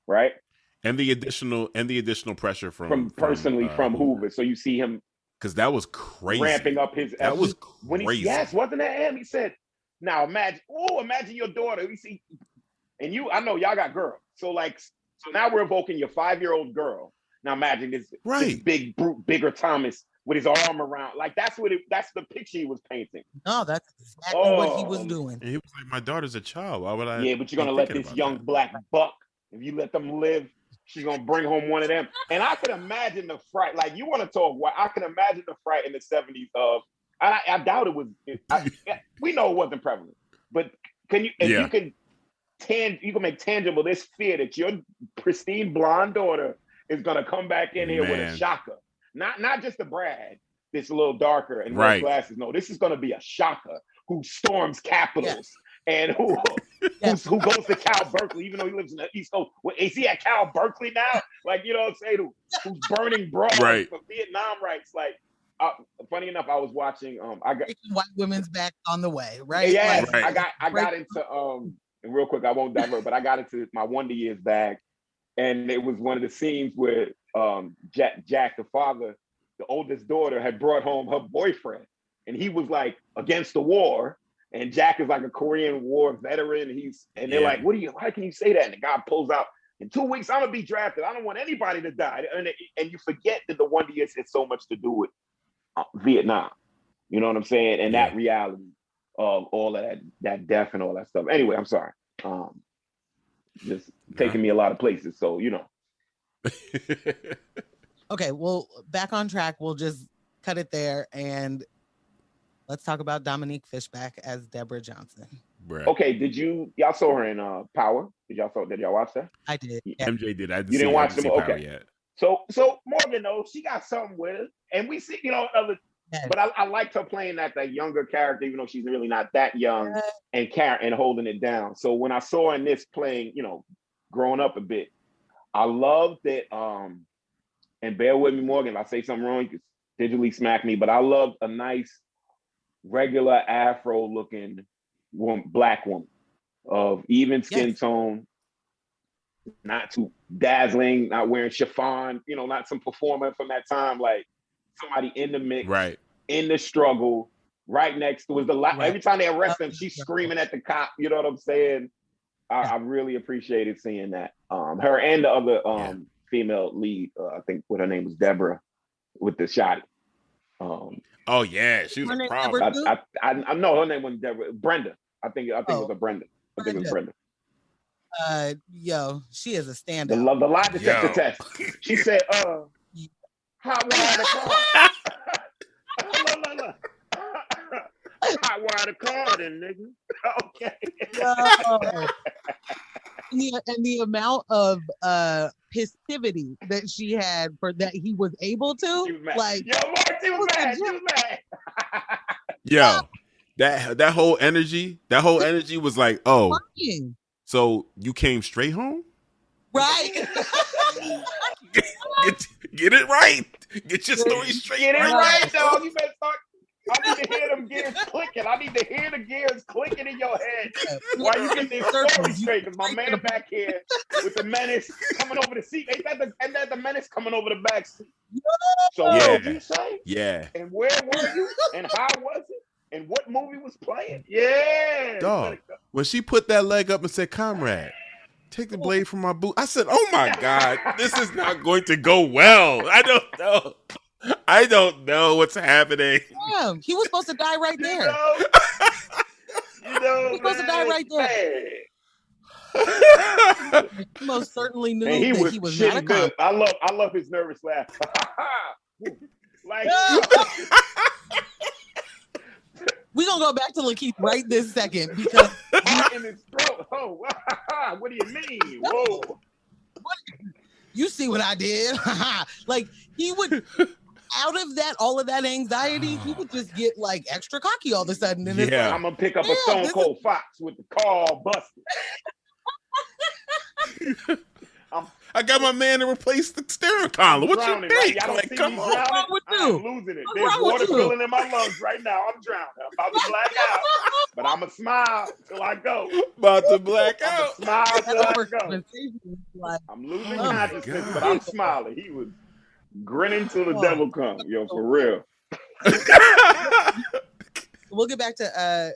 right? And the additional pressure from Hoover. So you see him, because that was crazy, ramping up his. That was crazy. Wasn't that him? He said, "Now imagine your daughter." We see, and I know y'all got girls. So now we're evoking your 5-year-old girl. Now imagine this big brute, bigger Thomas with his arm around. Like that's the picture he was painting. No, that's exactly what he was doing. And he was like, "My daughter's a child. Why would I?" Yeah, but you're gonna let this young black buck. If you let them live, she's gonna bring home one of them. And I can imagine the fright. Like you want to talk? I can imagine the fright in the 70s of. I doubt it was. We know it wasn't prevalent, but can you? If you can. You can make tangible this fear that your pristine blonde daughter is gonna come back in here with a shocker. Not just a Brad, this a little darker and wears glasses. No, this is gonna be a shocker who storms capitals and who goes to Cal Berkeley, even though he lives in the East Coast. Is he at Cal Berkeley now? Like, what I'm saying? Who's burning broads for Vietnam rights? Like, funny enough, I was watching. I got white women's back on the way, right? Yeah, I got into and real quick, I won't divert, but I got into my Wonder Years bag, and it was one of the scenes where Jack, the father, the oldest daughter, had brought home her boyfriend, and he was like against the war, and Jack is like a Korean War veteran. They're like, why can you say that? And the guy pulls out, in 2 weeks, I'm gonna be drafted. I don't want anybody to die. And you forget that the Wonder Years had so much to do with Vietnam. You know what I'm saying? And that reality of all of that death and all that stuff. Anyway, I'm sorry. just taking me a lot of places. So, Okay, well, back on track. We'll just cut it there and let's talk about Dominique Fishback as Deborah Johnson. Bruh. Okay, y'all saw her in Power? Did y'all watch that? I did. Yeah. MJ did. You didn't watch them? Power Okay. Yet. So Morgan, though, she got something with her. And we see, other. Yes. But I liked her playing that younger character, even though she's really not that young, and holding it down. So when I saw her in this playing, growing up a bit, I loved that. And bear with me, Morgan, if I say something wrong, you can digitally smack me. But I loved a nice, regular Afro-looking black woman of even skin tone, not too dazzling, not wearing chiffon, not some performer from that time, like somebody in the mix, right, in the struggle, right next to every time they arrest them, she's screaming at the cop. You know what I'm saying? I really appreciated seeing that. Her and the other female lead, I think what her name was, Deborah, with the shot. Oh yeah, she was a problem. I know her name wasn't Deborah. Brenda. I think it was a Brenda. I think it was Brenda. Yo, she is a standout. The lie detector test. She said, hot wire the car. Hot wire the car then, nigga. Okay. And the amount of passivity that she had for that he was able to. She was mad. Like, yo, Mark, she was mad. She was mad. Yo, that whole energy was like, oh, so you came straight home? Right. Get it right. Get your story straight. Get it right, dog. You better start. I need to hear them gears clicking. I need to hear the gears clicking in your head while you get this story straight. Because my man back here with the menace coming over the seat. Ain't that the menace coming over the back seat? So what did you say? Yeah. And where were you? And how was it? And what movie was playing? Yeah. Dog, when she put that leg up and said, "Comrade, take the blade from my boot," I said, "Oh my God, this is not going to go well." I don't know what's happening. Yeah, he was supposed to die right there. He was supposed to die right there. He most certainly knew that he was not a cop. I love his nervous laugh. Like, we're gonna go back to Lakeith right this second because in his throat. Oh, what do you mean? Whoa. You see what I did? Like, he would, out of that, all of that anxiety, he would just get like extra cocky all of a sudden. And it's like, I'm gonna pick up a Stone Cold Fox with the car busted. I got my man to replace the steering column. What you think? Right? Like, come on. What's wrong with you? I'm losing it. There's water filling in my lungs right now. I'm drowning. I'm about to black out. But I'm going to smile till I go. About to black out. Smile till I go. I'm losing consciousness, but I'm smiling. He was grinning till the devil comes. Yo, for real. We'll get back to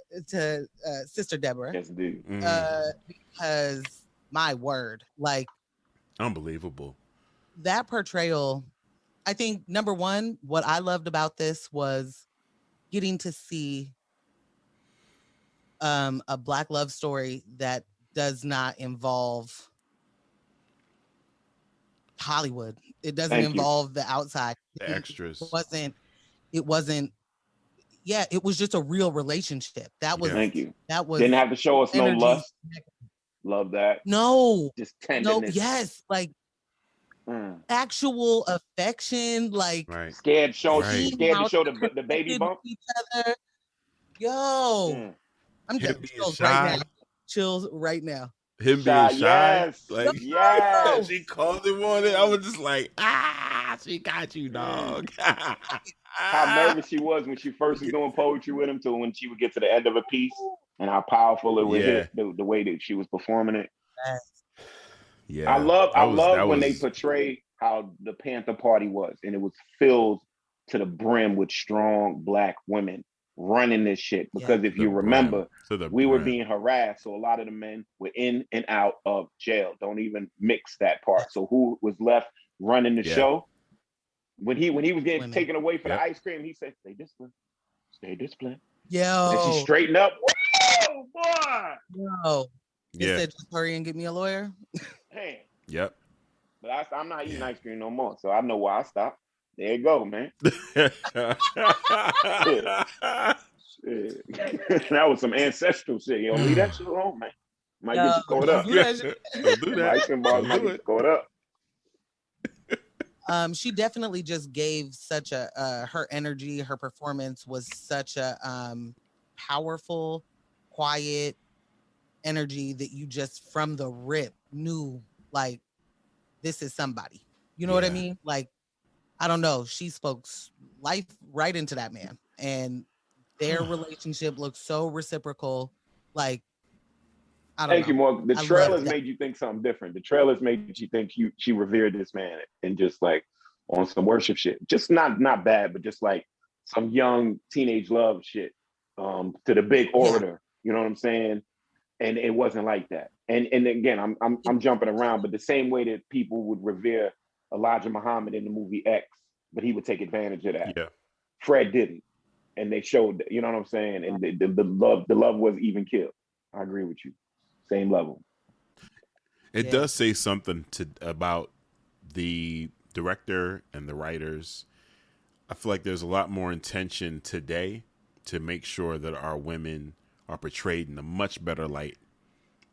Sister Deborah. Yes, indeed. Because my word, like, unbelievable. That portrayal, I think, number one, what I loved about this was getting to see a Black love story that does not involve Hollywood. It doesn't involve the outside. The extras. It wasn't. Yeah, it was just a real relationship. That was. Thank you. That was. Didn't have to show us no lust. Love that. No. Just tenderness. No. Yes, like actual affection. Like scared to show the baby bump. Each other. Yo, I'm getting chills right now. Chills right now. Him being shy, yes. She called him on it. I was just like, she got you, dog. How nervous she was when she first was doing poetry with him, to when she would get to the end of a piece, and how powerful it was, the way that she was performing it. Yeah, I love when they portray how the Panther Party was, and it was filled to the brim with strong Black women running this shit. Because if you remember, we were being harassed, so a lot of the men were in and out of jail. Don't even mix that part. So who was left running the show? When he was getting taken away for the ice cream, he said, "Stay disciplined, stay disciplined." Yo, and she straightened up. Whoa, boy. Yo. He said, just hurry and get me a lawyer. Hey. Yep. But I'm not eating ice cream no more, so I know why I stopped. There you go, man. Shit. That was some ancestral shit. You don't leave that shit alone, man. Might get you caught up. Do that shit. Don't do that. Ice cream bars might get you caught up. She definitely just gave such a her energy, her performance was such a powerful, quiet energy that you just from the rip knew like this is somebody. You know what I mean? Like, I don't know. She spoke life right into that man, and their relationship looks so reciprocal. Like, I don't know. Thank you, Morgan. The trailers made you think something different. The trailers made you think she revered this man and just like on some worship shit. Just not bad, but just like some young teenage love shit to the big orator. You know what I'm saying? And it wasn't like that. And again, I'm jumping around, but the same way that people would revere Elijah Muhammad in the movie X, but he would take advantage of that. Yeah. Fred didn't. And they showed, you know what I'm saying? And the love was even killed. I agree with you. Same level. It does say something about the director and the writers. I feel like there's a lot more intention today to make sure that our women are portrayed in a much better light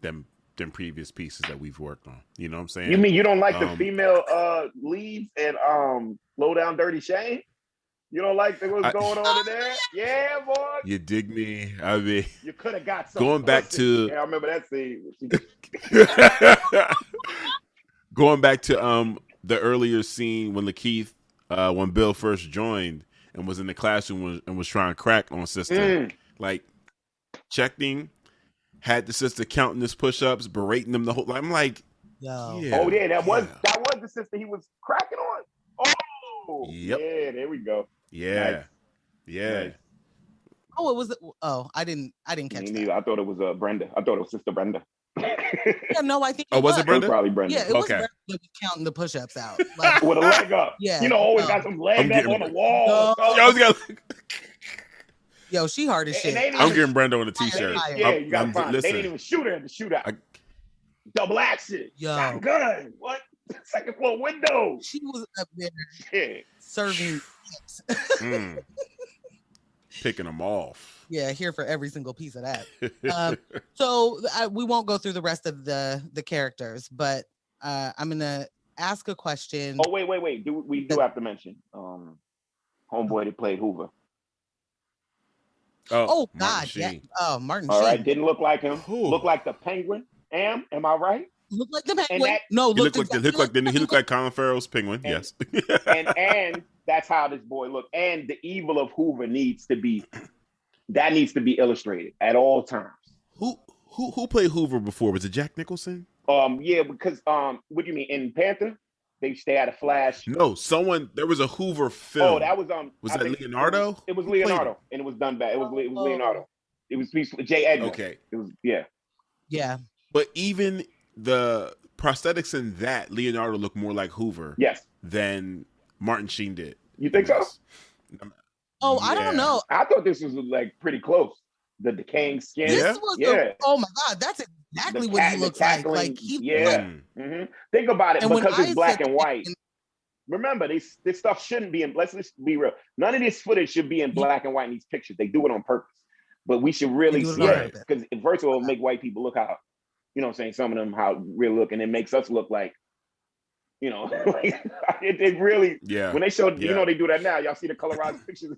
than previous pieces that we've worked on. You know what I'm saying? You mean you don't like the female leads and Low Down Dirty Shame? You don't like what's going on in there? Yeah, boy. You dig me? I mean, you could have got some going back to. Yeah, I remember that scene. Going back to the earlier scene when Lakeith, when Bill first joined and was in the classroom and was trying to crack on sister, like checking, had the sister counting his push-ups, berating them the whole. I'm like, yo. That was the sister he was cracking on. Oh, yep. Yeah, there we go. Yeah, nice. Yeah. Nice. Oh, it was. Oh, I didn't catch that. I thought it was Brenda. I thought it was Sister Brenda. Yeah, no, I think. Was it Brenda? Probably Brenda. Yeah, it was Brenda counting the push-ups out like, with a leg up. Yeah, you know, always got some leg up on the wall. Yo, she hard as shit. I'm getting Brenda on a t-shirt. You gotta find. They didn't even shoot her in the shootout. Double action. Yo, shotgun. What? Second floor window. She was up there serving picking them off. Yeah, here for every single piece of that. So we won't go through the rest of the characters, but I'm gonna ask a question. Oh wait. We do have to mention homeboy that played Hoover. Oh God, yeah. Oh, Martin. All right, didn't look like him. Looked like the Penguin. Am I right? Look like the Penguin. No, he looked like Colin Farrell's Penguin. And, yes. and that's how this boy looked. And the evil of Hoover needs to be illustrated at all times. Who played Hoover before? Was it Jack Nicholson? Yeah, because what do you mean in Panther? They had a flash. No, there was a Hoover film. Oh, that was Was that Leonardo? It was Leonardo, and it was done bad. It was Leonardo. It was J. Edgar. Okay. It was Yeah. But even the prosthetics in that, Leonardo looked more like Hoover. Yes. Than Martin Sheen did. You think so? Oh, I don't know. I thought this was like pretty close. The decaying skin. This was oh my God, that's exactly what he looks like. Like he Think about it, because it's black and white. Remember, this stuff shouldn't be in. Let's be real. None of this footage should be in black and white in these pictures. They do it on purpose. But we should really see it, because virtual will make white people look how, you know what I'm saying, some of them how real look, and it makes us look like, you know, like, it really, when they showed, you know, they do that now. Y'all see the colorized pictures,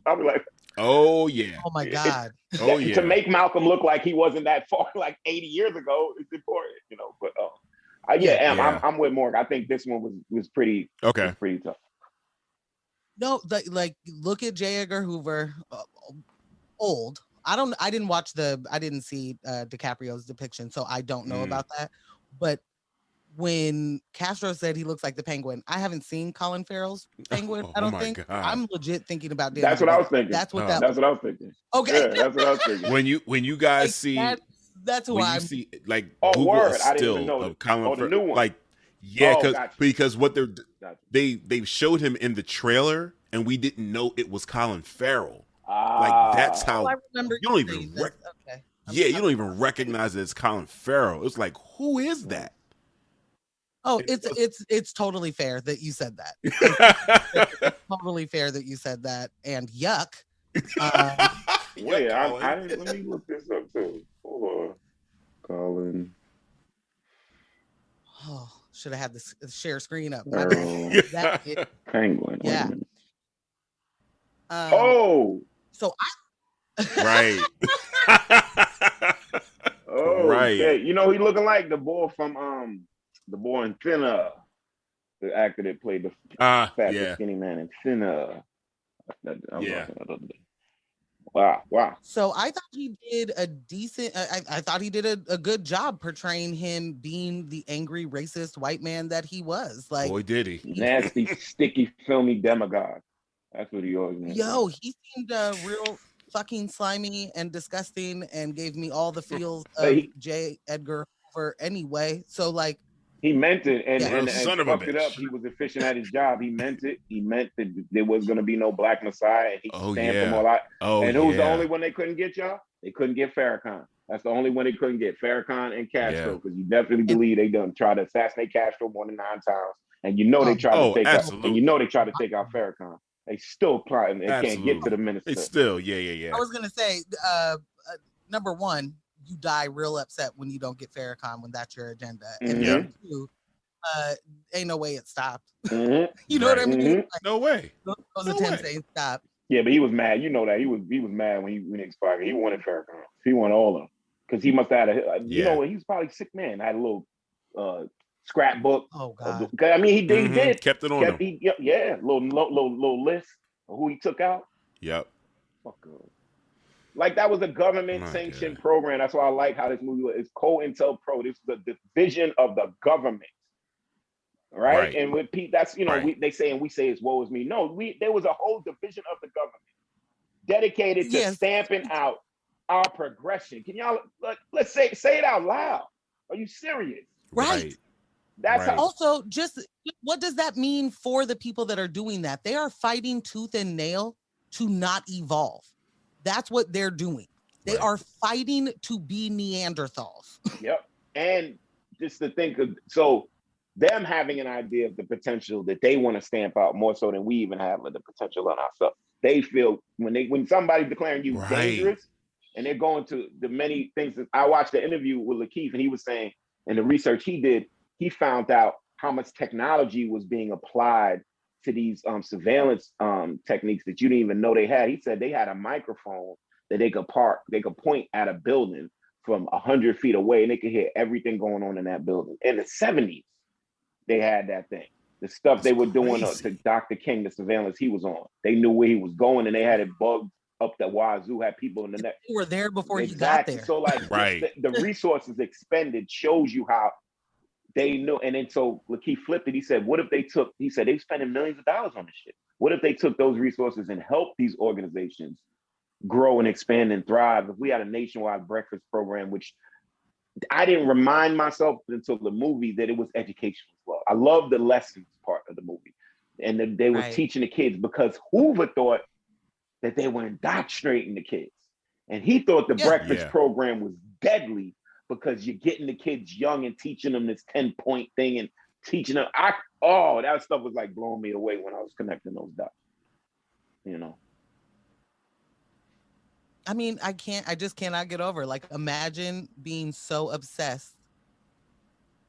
probably like, oh yeah, oh my God, to make Malcolm look like he wasn't that far, like 80 years ago, is important, you know. But I'm with Morgan. I think this one was pretty was pretty tough. No, like look at J. Edgar Hoover, old. I didn't see DiCaprio's depiction, so I don't know about that. But when Castro said he looks like the Penguin, I haven't seen Colin Farrell's Penguin. I don't think. God. I'm legit thinking about That's what I was thinking. That's what that's what I was thinking. Okay, yeah, that's what I was thinking. When you guys like, see that's who I see like Google a still of Colin Farrell, like because what they showed him in the trailer and we didn't know it was Colin Farrell. Like that's how I remember. You don't even. Yeah, you don't even recognize it as Colin Farrell. It's like, who is that? Oh, it's totally fair that you said that. It's totally fair that you said that. And yuck. Wait, I didn't. Let me look this up too. Hold on, Colin. Oh, should have had this share screen up. Penguin. Yeah. So right. Oh, right. Okay. You know, he looking like the boy from the boy in Thinner, the actor that played the fat skinny man in Thinner. Yeah. Wow. So I thought he did a decent. I thought he did a good job portraying him being the angry, racist white man that he was. Like, boy, did he? Nasty, sticky, filmy demagogue. That's what he always meant. Yo, he seemed real fucking slimy and disgusting, and gave me all the feels of J. Edgar Hoover anyway. So like, he meant it, and son of a fucked it up. He was efficient at his job. He meant it. He meant that there was going to be no Black Messiah, and he stamped them all out. And who's the only one they couldn't get, y'all? They couldn't get Farrakhan. That's the only one they couldn't get, Farrakhan and Castro, because you definitely believe they done try to assassinate Castro more than 9 times, and you know they tried to take out, and you know they tried to take out Farrakhan. They still plotting. They can't get to the minister. It's still, yeah. I was gonna say, number one, you die real upset when you don't get Farrakhan when that's your agenda, and number two, ain't no way it stopped. You know what I mean? Like, no way. Those attempts ain't stopped. Yeah, but he was mad. You know that he was mad when he expired. He wanted Farrakhan. He wanted all of them because he must have had you know, he was probably a sick man. I had a little scrapbook. Oh God! I mean, he did kept it on him. Little list of who he took out. Yep. Fuck. Like that was a government sanctioned program. That's why I like how this movie was. It's COINTELPRO. This is the division of the government. Right? And with Pete, that's, you know, we say it's woe is me. No, there was a whole division of the government dedicated to stamping out our progression. Can y'all let's say it out loud? Are you serious? Right. That's also just what does that mean for the people that are doing that? They are fighting tooth and nail to not evolve. That's what they're doing. They are fighting to be Neanderthals. Yep. And just to think of them having an idea of the potential that they want to stamp out more so than we even have the potential on ourselves. They feel when somebody's declaring you dangerous and they're going to the many things that I watched the interview with Lakeith, and he was saying in the research he did, he found out how much technology was being applied to these surveillance techniques that you didn't even know they had. He said they had a microphone that they could point at a building from 100 feet away and they could hear everything going on in that building. In the 70s, they had that thing. The stuff they were doing to Dr. King, the surveillance he was on. They knew where he was going and they had it bugged up the wazoo, had people in the net. They were there before he got there. So like the resources expended shows you how they know. And then so Lakeith flipped it. He said, what if they they spending millions of dollars on this shit. What if they took those resources and helped these organizations grow and expand and thrive? If we had a nationwide breakfast program, which I didn't remind myself until the movie that it was educational as well. I love the lessons part of the movie. And that they were teaching the kids because Hoover thought that they were indoctrinating the kids. And he thought the breakfast program was deadly because you're getting the kids young and teaching them this 10-point thing and teaching them. That stuff was like blowing me away when I was connecting those dots. You know? I mean, I just cannot get over. Like, imagine being so obsessed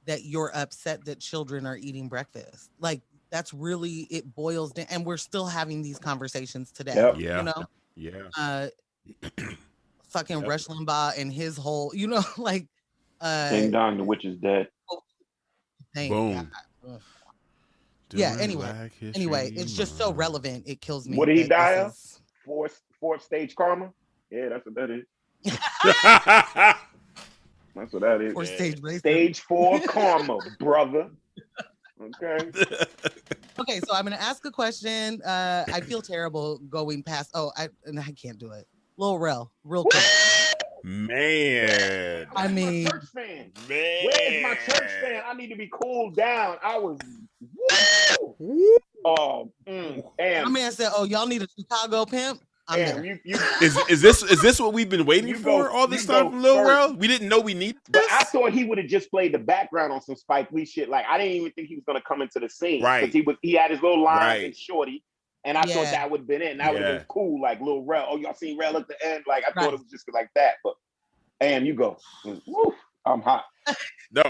that you're upset that children are eating breakfast. Like, that's really, it boils down. And we're still having these conversations today. Yep. You know? Yeah. Fucking Rush Limbaugh and his whole, you know, like. Ding dong, the witch is dead. Boom. Yeah, anyway, it's just so relevant. It kills me. What did he die of? Fourth stage karma? Yeah, that's what that is. That's what that is. Fourth stage racism. Stage 4 karma, brother. Okay. Okay, so I'm gonna ask a question. I feel terrible going past. I can't do it. Lil Rel, real quick. Man. I mean, church fan. Man. Where's my church fan? I need to be cooled down. I was. Woo! Oh, damn. My man said, "Oh, y'all need a Chicago pimp." Damn, you Is this what we've been waiting for all this time from Lil Rel? We didn't know we needed this. But I thought he would have just played the background on some Spike Lee shit. Like I didn't even think he was gonna come into the scene because he had his little lines and Shorty, and I thought that would have been it. And that would have been cool, like Lil Rel. Oh, y'all seen Rel at the end? Like I thought it was just like that. But damn, you go. Woo, I'm hot. No.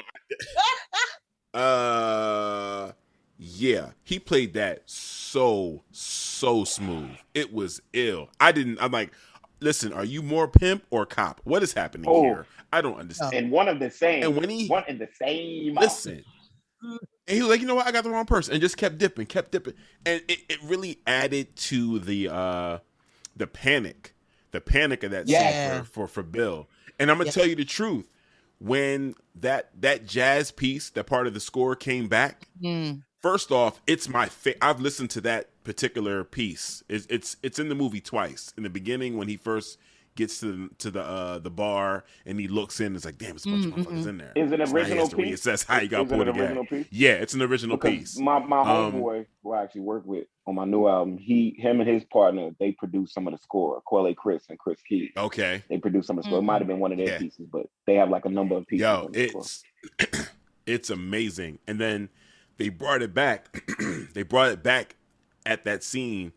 Yeah, he played that so smooth. It was ill. I'm like, listen, are you more pimp or cop? What is happening here? I don't understand. And one in the same. Listen. And he was like, you know what? I got the wrong person, and just kept dipping. And it really added to the panic of that scene for Bill. And I'm gonna tell you the truth. When that jazz piece, that part of the score came back, first off, it's my I've listened to that particular piece. It's in the movie twice. In the beginning, when he first gets to the bar and he looks in, it's like, damn, it's a bunch of motherfuckers in there. Is it an original piece? That's how you got pulled together. Yeah, it's an original piece. My homeboy, who I actually work with on my new album, him and his partner, they produced some of the score. Quelle Chris and Chris Key. Okay. They produced some of the score. It might have been one of their pieces, but they have like a number of pieces. Yo, it's amazing. And then they brought it back. They brought it back at that scene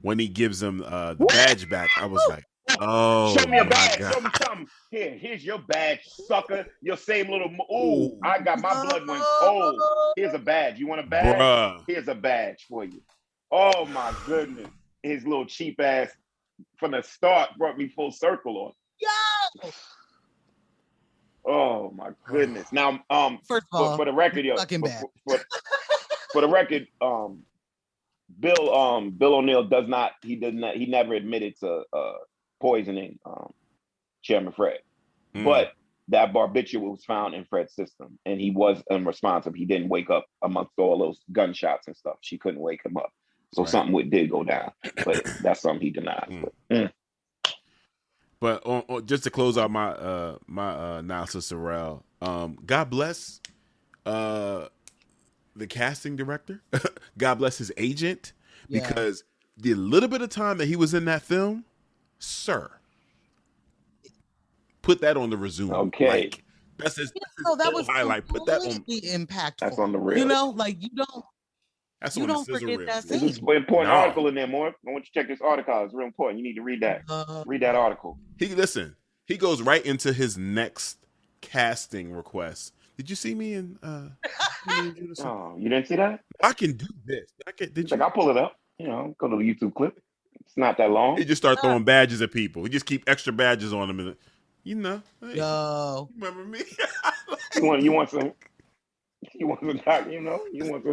when he gives him the badge back. I was like, oh, show me a badge. Show me something. Here's your badge, sucker. Your same little. Ooh, I got my blood went cold. Here's a badge. You want a badge? Bruh. Here's a badge for you. Oh my goodness. His little cheap ass from the start brought me full circle on. Yo. Oh my goodness. Now, first of all, for the record, for the record, Bill O'Neill he never admitted to poisoning Chairman Fred. But that barbiturate was found in Fred's system and he was unresponsive. He didn't wake up amongst all those gunshots and stuff. She couldn't wake him up. So something did go down, but that's something he denied. But just to close out my analysis of Rel, God bless the casting director. God bless his agent, because the little bit of time that he was in that film, sir, put that on the resume. Okay. Like, that's his that was highlight. Put that on. Impactful. That's on the real. You know, like you don't. That's you on don't the forget reel. that There's scene. an important article in there, Mark. I want you to check this article out. It's real important. You need to read that. Read that article. He goes right into his next casting request. Did you see me in Judas? Oh, you didn't see that? I can do this. I'll pull it up. You know, go to the YouTube clip. It's not that long. He just start throwing badges at people. He just keep extra badges on them. And, you know. Hey, yo. Remember me? You want some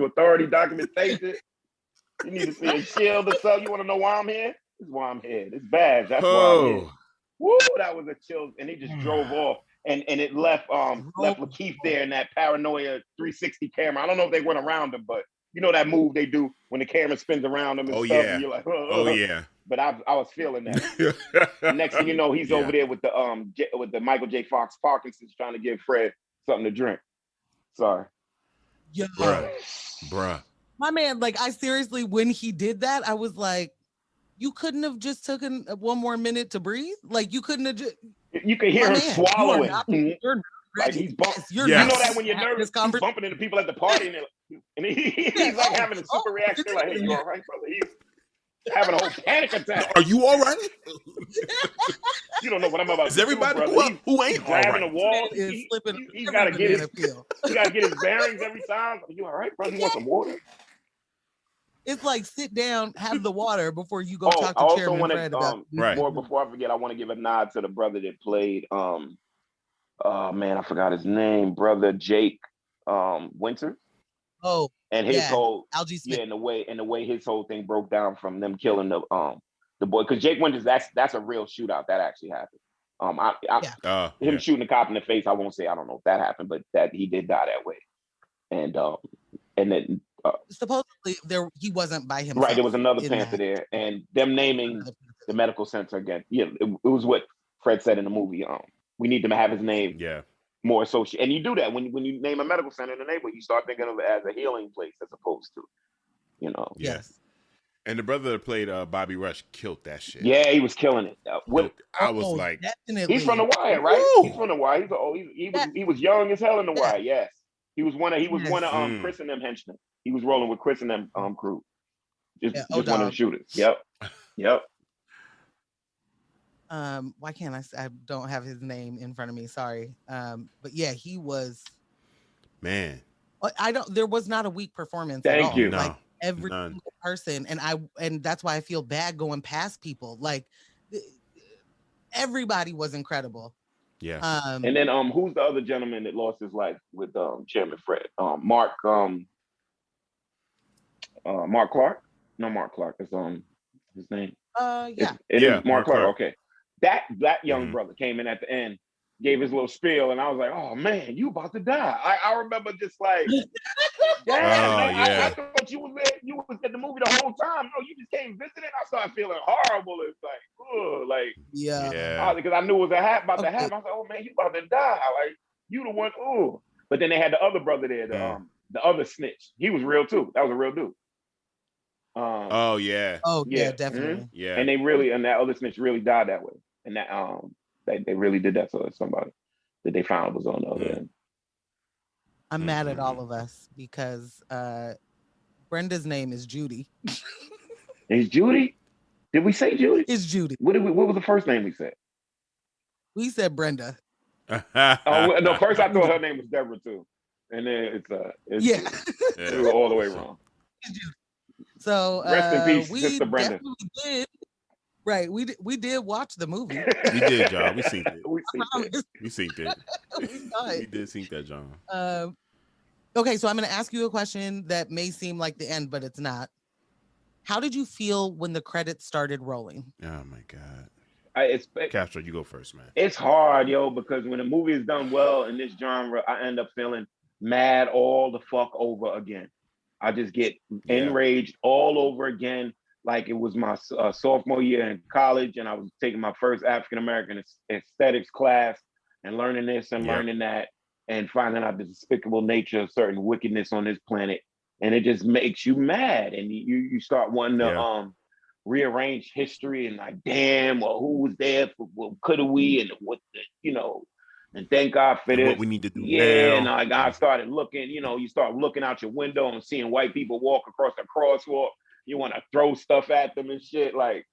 authority documentation? You need to see a shield or something. You want to know why I'm here? This is why I'm here. This badge. That's why I'm here. Woo, that was a chill. And he just drove off. And it left Lakeith there in that paranoia 360 camera. I don't know if they went around him, but you know that move they do when the camera spins around them and stuff. Yeah. And you're like, oh yeah. But I was feeling that. Next thing you know, he's over there with the Michael J. Fox Parkinson's trying to give Fred something to drink. Sorry. Yo. Bruh. My man, like I seriously, when he did that, I was like, you couldn't have just taken one more minute to breathe? Like you couldn't have just... You can hear him swallowing. You're like he's bumping. You know that when you're nervous, he's bumping into people at the party and he's like having a super reaction. Like, hey, you all right, brother? He's having a whole panic attack. Are you all right? You don't know what I'm about. Is everybody who ain't grabbing all right? the wall? He's got to get his bearings every time. Are you all right, brother? You want some water? It's like sit down, have the water before you go talk to Chairman Fred about more. Before I forget, I want to give a nod to the brother that played. Oh man, I forgot his name. Brother Jake Winter. Oh, and his whole Algie Smith. and the way his whole thing broke down from them killing the boy, because Jake Winters, that's a real shootout that actually happened. Him shooting the cop in the face, I won't say I don't know if that happened, but that he did die that way. And then supposedly he wasn't by himself. Right, there was another Panther there, and them naming the medical center again. Yeah, it was what Fred said in the movie. We need to have his name. Yeah. More associated, and you do that when you name a medical center in the neighborhood, you start thinking of it as a healing place as opposed to, Yes. And the brother that played Bobby Rush killed that shit. Yeah, he was killing it. I was like, definitely. He's from The Wire, right? Woo! He's from The Wire. He was young as hell in The Wire. Yes, he was one of Chris and them henchmen. He was rolling with Chris and them crew. Just one of the shooters. Yep. Why can't I don't have his name in front of me. Sorry. But yeah, he was. Man. There was not a weak performance Thank at all. you. Like every single person. And that's why I feel bad going past people. Like everybody was incredible. Yeah. And then who's the other gentleman that lost his life with Chairman Fred? Mark Clark? No, Mark Clark. It's his name. Yeah. It is Mark Clark. Okay. That young brother came in at the end, gave his little spiel, and I was like, "Oh man, you about to die." I remember just like, I thought you was at the movie the whole time. No, you just came visiting. I started feeling horrible. It's like, because I knew it was about to happen. I was like, "Oh man, you about to die." Like you the one. But then they had the other brother there, the other snitch. He was real too. That was a real dude. Definitely. Yeah. And that other snitch really died that way. And that they really did that to somebody that they found was on the other end. I'm mad at all of us because Brenda's name is Judy. Is Judy? Did we say Judy? It's Judy. What was the first name we said? We said Brenda. No, first I thought her name was Deborah too. And then it was all the way wrong. So rest in peace, Sister Brenda. Did. Right, we did watch the movie. We did, John. We seen it. We seen it. We did see that, John. Okay, so I'm going to ask you a question that may seem like the end, but it's not. How did you feel when the credits started rolling? Oh my God! Castro, you go first, man. It's hard, yo, because when a movie is done well in this genre, I end up feeling mad all the fuck over again. I just get enraged all over again. Like it was my sophomore year in college, and I was taking my first African American aesthetics class and learning this and learning that, and finding out the despicable nature of certain wickedness on this planet, and it just makes you mad, and you start wanting to rearrange history and like, damn, well, who was there for what could we and what and thank God for this. What we need to do now. And like I started looking, you start looking out your window and seeing white people walk across the crosswalk. You want to throw stuff at them and shit. Like,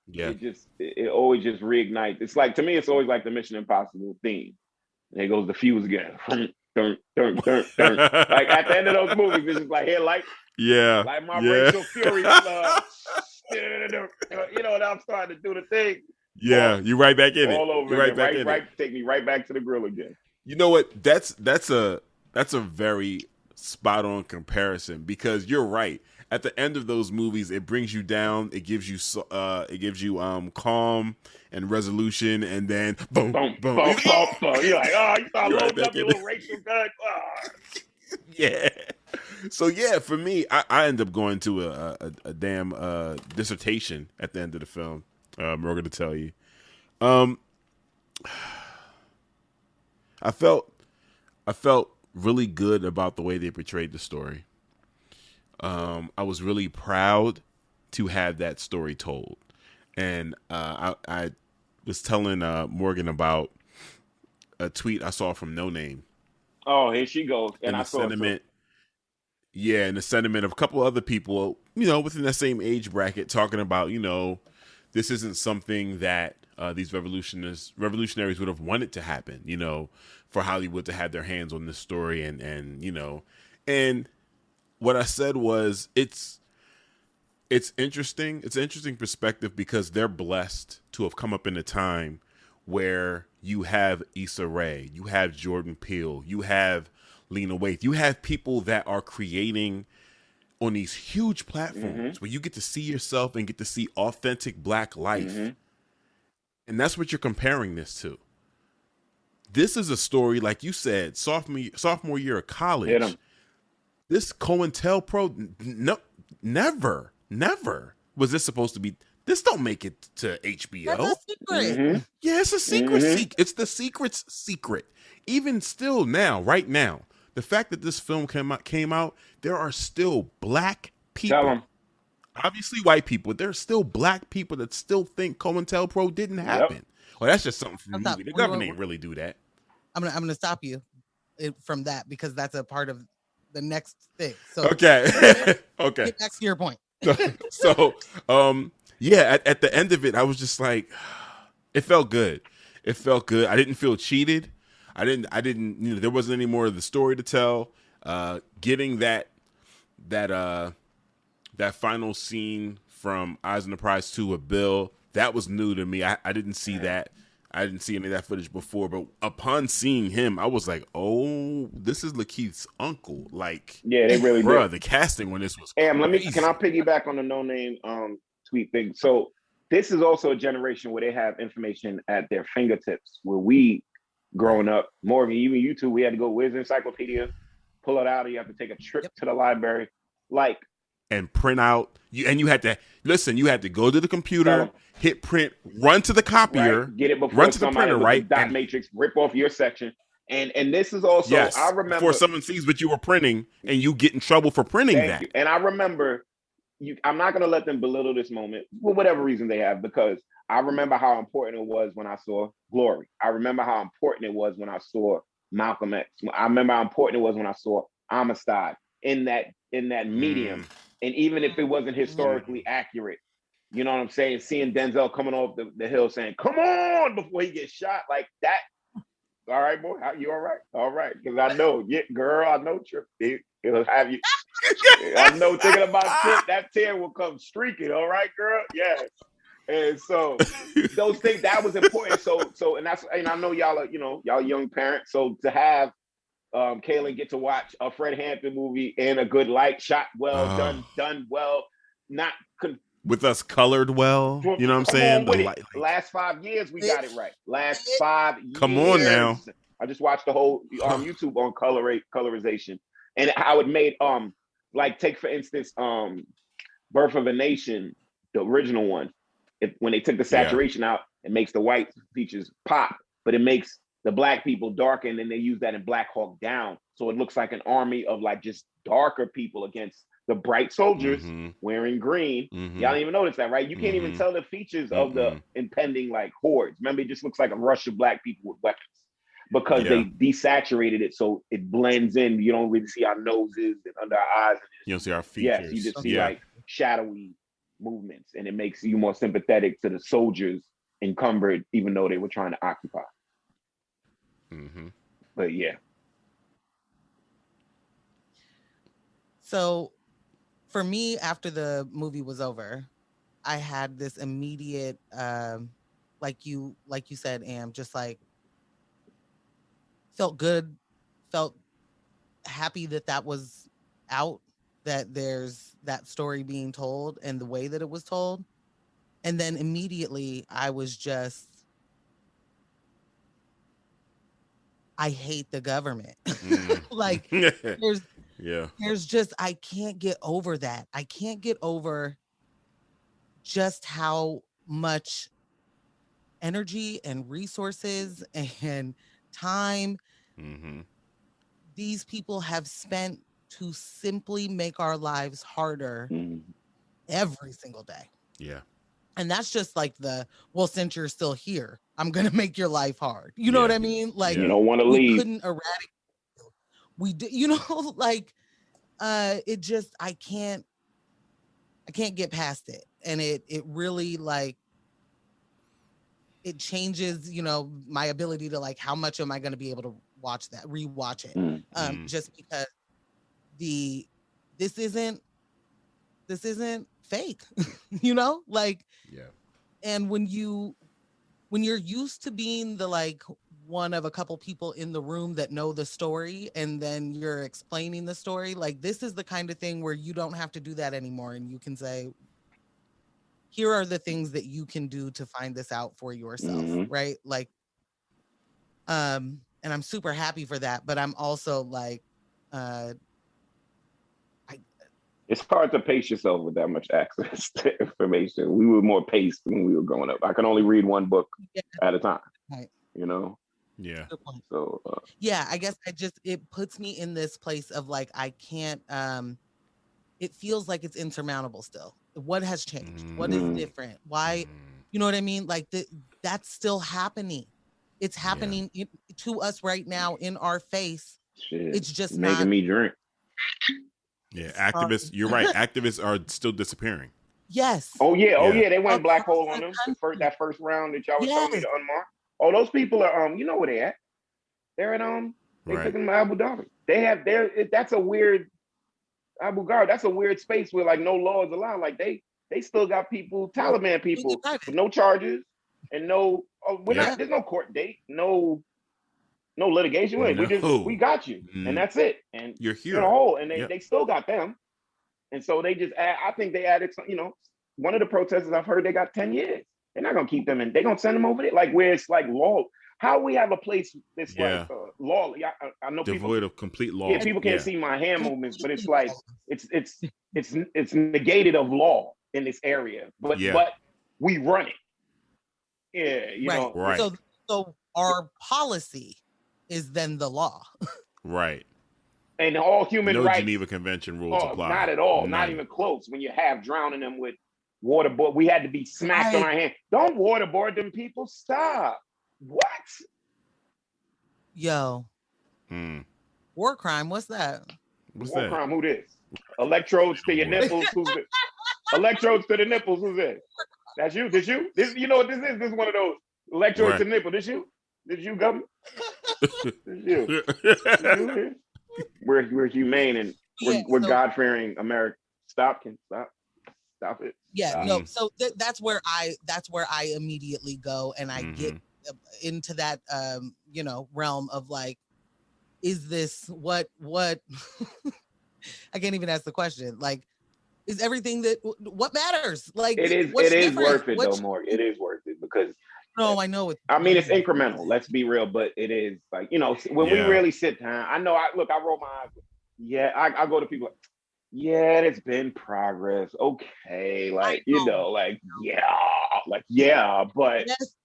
it always just reignites. It's like, to me, it's always like the Mission Impossible theme. And there goes the fuse again. Like at the end of those movies, it's just like, here, like my racial fury. And I'm starting to do the thing. Yeah, you're right back in it. All over again. Take me right back to the grill again. You know what? That's a very spot on comparison, because you're right. At the end of those movies, it brings you down. It gives you calm and resolution, and then boom, boom, boom. You're like, you start loading up your little racial gun. Yeah. So for me, I end up going to a damn dissertation at the end of the film. We're going to tell you. I felt really good about the way they portrayed the story. I was really proud to have that story told. And I was telling Morgan about a tweet I saw from No Name. Oh, here she goes. And I saw sentiment. Yeah, and the sentiment of a couple other people, within that same age bracket, talking about, this isn't something that these revolutionaries would have wanted to happen, for Hollywood to have their hands on this story. And what I said was, it's interesting. It's an interesting perspective, because they're blessed to have come up in a time where you have Issa Rae, you have Jordan Peele, you have Lena Waithe, you have people that are creating on these huge platforms where you get to see yourself and get to see authentic Black life. And that's what you're comparing this to. This is a story, like you said, sophomore year of college. This COINTELPRO, no, never was this supposed to be. This don't make it to HBO. That's a secret. Yeah, it's a secret. It's the secret's secret. Even still now, right now, the fact that this film came out, there are still Black people obviously white people. There's still black people that still think COINTELPRO didn't happen. Well, that's just something from the movie. The government ain't really do that. I'm gonna stop you from that because that's a part of the next thing. So okay, okay. Get back to your point. So, yeah. At the end of it, I was just like, it felt good. It felt good. I didn't feel cheated. I didn't. You know, there wasn't any more of the story to tell. Getting that final scene from Eyes on the Prize 2 with Bill, that was new to me. I didn't see that. I didn't see any of that footage before, but upon seeing him, I was like, "Oh, this is Lakeith's uncle." Like, yeah, they really bruh, did. the casting when this was Can crazy. I piggyback on the No Name tweet thing? So this is also a generation where they have information at their fingertips. Where we, growing up, Morgan, even you two, we had to go, where's the encyclopedia? Pull it out, or you have to take a trip to the library. Like, and print out. You had to listen. You had to go to the computer, hit print, run to the copier, right, get it before run to the printer, right? Dot matrix, rip off your section. And this is also, yes, I remember before someone sees what you were printing and you get in trouble for printing that. You. And I remember, I'm not going to let them belittle this moment for whatever reason they have, because I remember how important it was when I saw Glory. I remember how important it was when I saw Malcolm X. I remember how important it was when I saw Amistad in that medium. And even if it wasn't historically accurate, you know what I'm saying? Seeing Denzel coming off the hill saying, "Come on," before he gets shot, like that. All right, boy, you all right? All right. Because I know, yeah, girl, I know Trip. It'll have you. I know, thinking about Trip, that tear will come streaking. All right, girl? Yes. And so those things, that was important. So, and I know y'all are, y'all young parents. So to have Kaylin get to watch a Fred Hampton movie in a good light, shot well, done well, not with us colored well. You know what I'm saying? The last 5 years we got it right. Last 5 years. Come on now. I just watched the whole YouTube on colorization, and how it made like, take for instance Birth of a Nation, the original one. When they took the saturation out, it makes the white features pop, but it makes the black people darker, and then they use that in Black Hawk Down. So it looks like an army of like just darker people against the bright soldiers wearing green. Y'all didn't even notice that, right? You can't even tell the features of the impending like hordes. Remember, it just looks like a rush of black people with weapons because they desaturated it so it blends in. You don't really see our noses and under our eyes. You don't see our features. Yes, you just see like shadowy movements, and it makes you more sympathetic to the soldiers encumbered, even though they were trying to occupy. But yeah. So for me, after the movie was over, I had this immediate, like you said, Am, just like felt good, felt happy that was out, that there's that story being told and the way that it was told. And then immediately I was just, I hate the government. Like there's just, I can't get over that. I can't get over just how much energy and resources and time these people have spent to simply make our lives harder every single day. Yeah. And that's just like well, since you're still here, I'm going to make your life hard. You know what I mean? Like, you don't want to leave. Couldn't eradicate. We did, like, it just, I can't get past it. And it really, like, it changes, my ability to, like, how much am I going to be able to rewatch it? Just because this isn't fake, like, and when you're used to being the, like, one of a couple people in the room that know the story, and then you're explaining the story, like, this is the kind of thing where you don't have to do that anymore, and you can say, here are the things that you can do to find this out for yourself, right? Like, and I'm super happy for that, but I'm also like, it's hard to pace yourself with that much access to information. We were more paced when we were growing up. I can only read one book at a time, right. Yeah. So, I guess it puts me in this place of, like, I can't, it feels like it's insurmountable still. What has changed? What is different? Why? You know what I mean? Like that's still happening. It's happening to us right now in our face. Shit, it's just making me drink. Yeah, activists. You're right. Activists are still disappearing. Yes. Oh yeah. They went black hole on them. That first round that y'all was telling me to unmark. Oh, those people are you know where they at? They're in they took them to Abu Dhabi. They have that's a weird Abu Ghraib. That's a weird space where like no laws allowed. Like they still got people, Taliban people, with no charges and no. There's no court date, no litigation. We got you, and that's it. And you're here in a hole, and they still got them. And so they just I think they added some. One of the protesters I've heard they got 10 years. They're not gonna keep them in. They're gonna send them over there, like where it's like law. How we have a place that's like law? I know devoid of complete law. Yeah, people can't see my hand movements, but it's like it's negated of law in this area. But we run it. Yeah, you know. Right. So our policy is then the law. Right. And all human rights. No Geneva Convention rules apply. Not at all. Not even close. When you have drowning them with waterboard, we had to be smacked on our hand. Don't waterboard them people. Stop. What? Yo. War crime. What's that? War crime. Who this? Electrodes to your nipples. Who's this? Electrodes to the nipples. Who's this? That's you. This you? This you know what this is? This is one of those electrodes to the nipple. This you? This you, government? This you. We're humane and we're God-fearing America. Stop it. Yeah, no. So that's where I immediately go, and I get into that realm of like, is this what I can't even ask the question. Like, is everything what matters? Like, it is worth it though, Morgan. It is worth it because I know it. I mean, it's incremental. Let's be real, but it is like when we really sit down. I know. I roll my eyes. Yeah, I go to people. Yeah, there's been progress. Okay, but yes,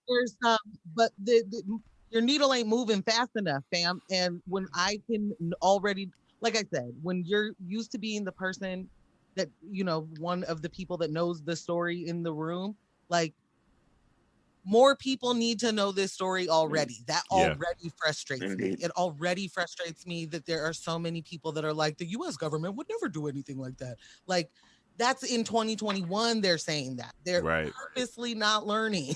there's but your needle ain't moving fast enough, fam. And when I can already, like I said, when you're used to being the person that one of the people that knows the story in the room, like. More people need to know this story already. That already frustrates me. It already frustrates me that there are so many people that are like, the U.S. government would never do anything like that. Like, that's in 2021. They're saying that. They're purposely not learning.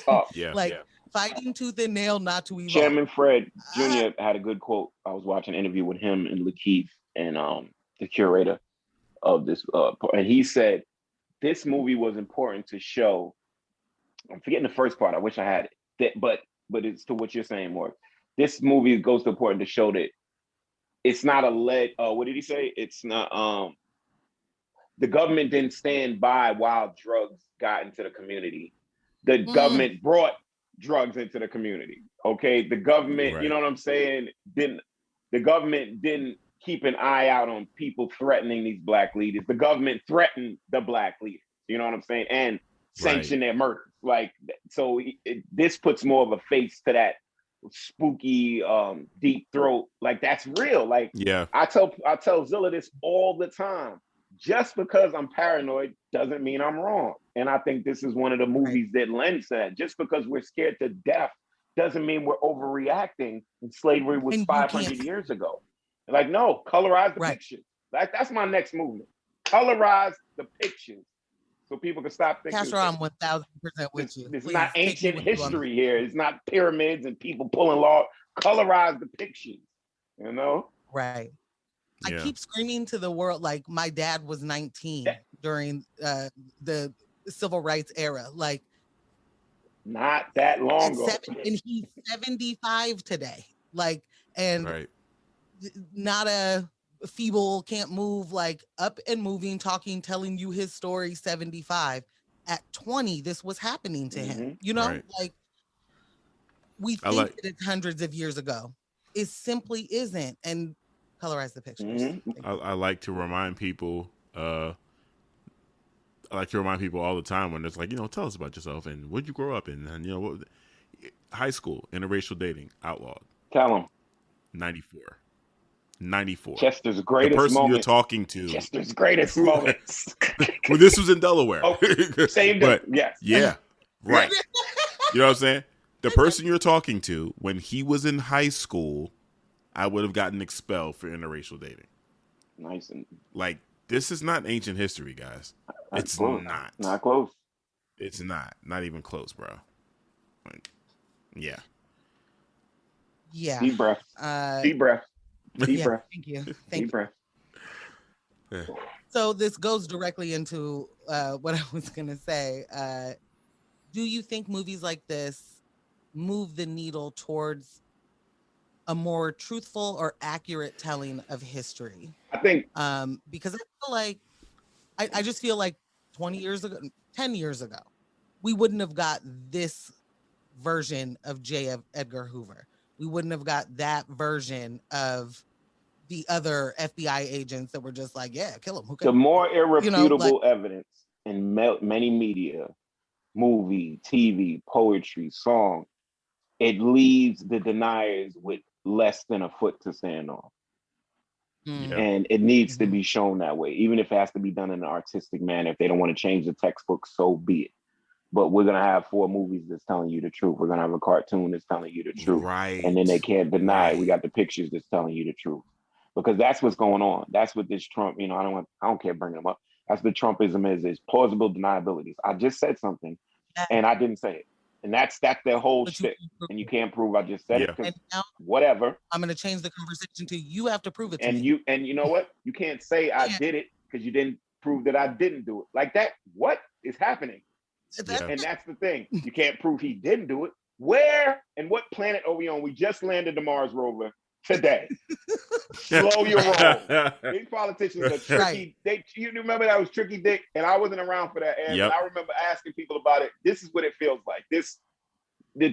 Fighting tooth and nail not to evolve. Chairman Fred Jr. had a good quote. I was watching an interview with him and Lakeith and the curator of this. And he said, this movie was important to show. I'm forgetting the first part. I wish I had it. But it's to what you're saying, more. This movie goes to important to show that it's not what did he say? It's not the government didn't stand by while drugs got into the community. The government brought drugs into the community. Okay. The government, you know what I'm saying? The government didn't keep an eye out on people threatening these black leaders. The government threatened the black leaders. You know what I'm saying? And sanction their murders. Like, so this puts more of a face to that spooky deep throat. Like, that's real. Like, I tell Zilla this all the time. Just because I'm paranoid doesn't mean I'm wrong. And I think this is one of the movies that lends that. Just because we're scared to death doesn't mean we're overreacting. And slavery was 500 years ago. Like, no, colorize the pictures. Like, that's my next movement. Colorize the pictures. So people can stop thinking. Castro, I'm 1000% with you. It's not ancient history here. It's not pyramids and people pulling law. Colorize the pictures, Right. I keep screaming to the world like my dad was 19 during the civil rights era. Like, not that long ago. And he's 75 today. Like, and not a feeble, can't move, like up and moving, talking, telling you his story. 75 at 20, this was happening to him. Like, we think that it's hundreds of years ago. It simply isn't. And colorize the pictures. I like to remind people. I like to remind people all the time when it's like, tell us about yourself and what'd you grow up in, and what high school, interracial dating outlawed. Tell them. 94. 94. Chester's The greatest person moment. you're talking to. Chester's greatest moments. Well, this was in Delaware. Oh, same but yes. yeah, right. You know what I'm saying? The person you're talking to, when he was in high school, I would have gotten expelled for interracial dating. Nice and like this is not ancient history, guys. It's close. Not close. It's not even close, bro. Like, yeah. Yeah. Deep breath. Deep breath. Deep breath. Thank you. Deep breath. So this goes directly into what I was gonna say. Do you think movies like this move the needle towards a more truthful or accurate telling of history? I think because I feel like I just feel like 20 years ago, 10 years ago, we wouldn't have got this version of J. Edgar Hoover. We wouldn't have got that version of the other FBI agents that were just like, yeah, kill him. The more irrefutable evidence in many media, movie, TV, poetry, song, it leaves the deniers with less than a foot to stand on. Yeah. And it needs to be shown that way, even if it has to be done in an artistic manner. If they don't want to change the textbook, so be it. But we're going to have 4 movies that's telling you the truth. We're going to have a cartoon that's telling you the truth. Right. And then they can't deny it. We got the pictures that's telling you the truth. Because that's what's going on. That's what this Trump, I don't care bringing them up. That's what Trumpism is plausible deniabilities. I just said something and I didn't say it. And that's their whole shit. And you can't prove I just said it. And now, whatever. I'm going to change the conversation to you have to prove it to me. And you know what? You can't say I did it because you didn't prove that I didn't do it. Like that, what is happening? And that's the thing. You can't prove he didn't do it. Where and what planet are we on? We just landed the Mars rover today. Slow your roll. These politicians are tricky. You remember that was Tricky Dick, and I wasn't around for that. And I remember asking people about it. This is what it feels like. The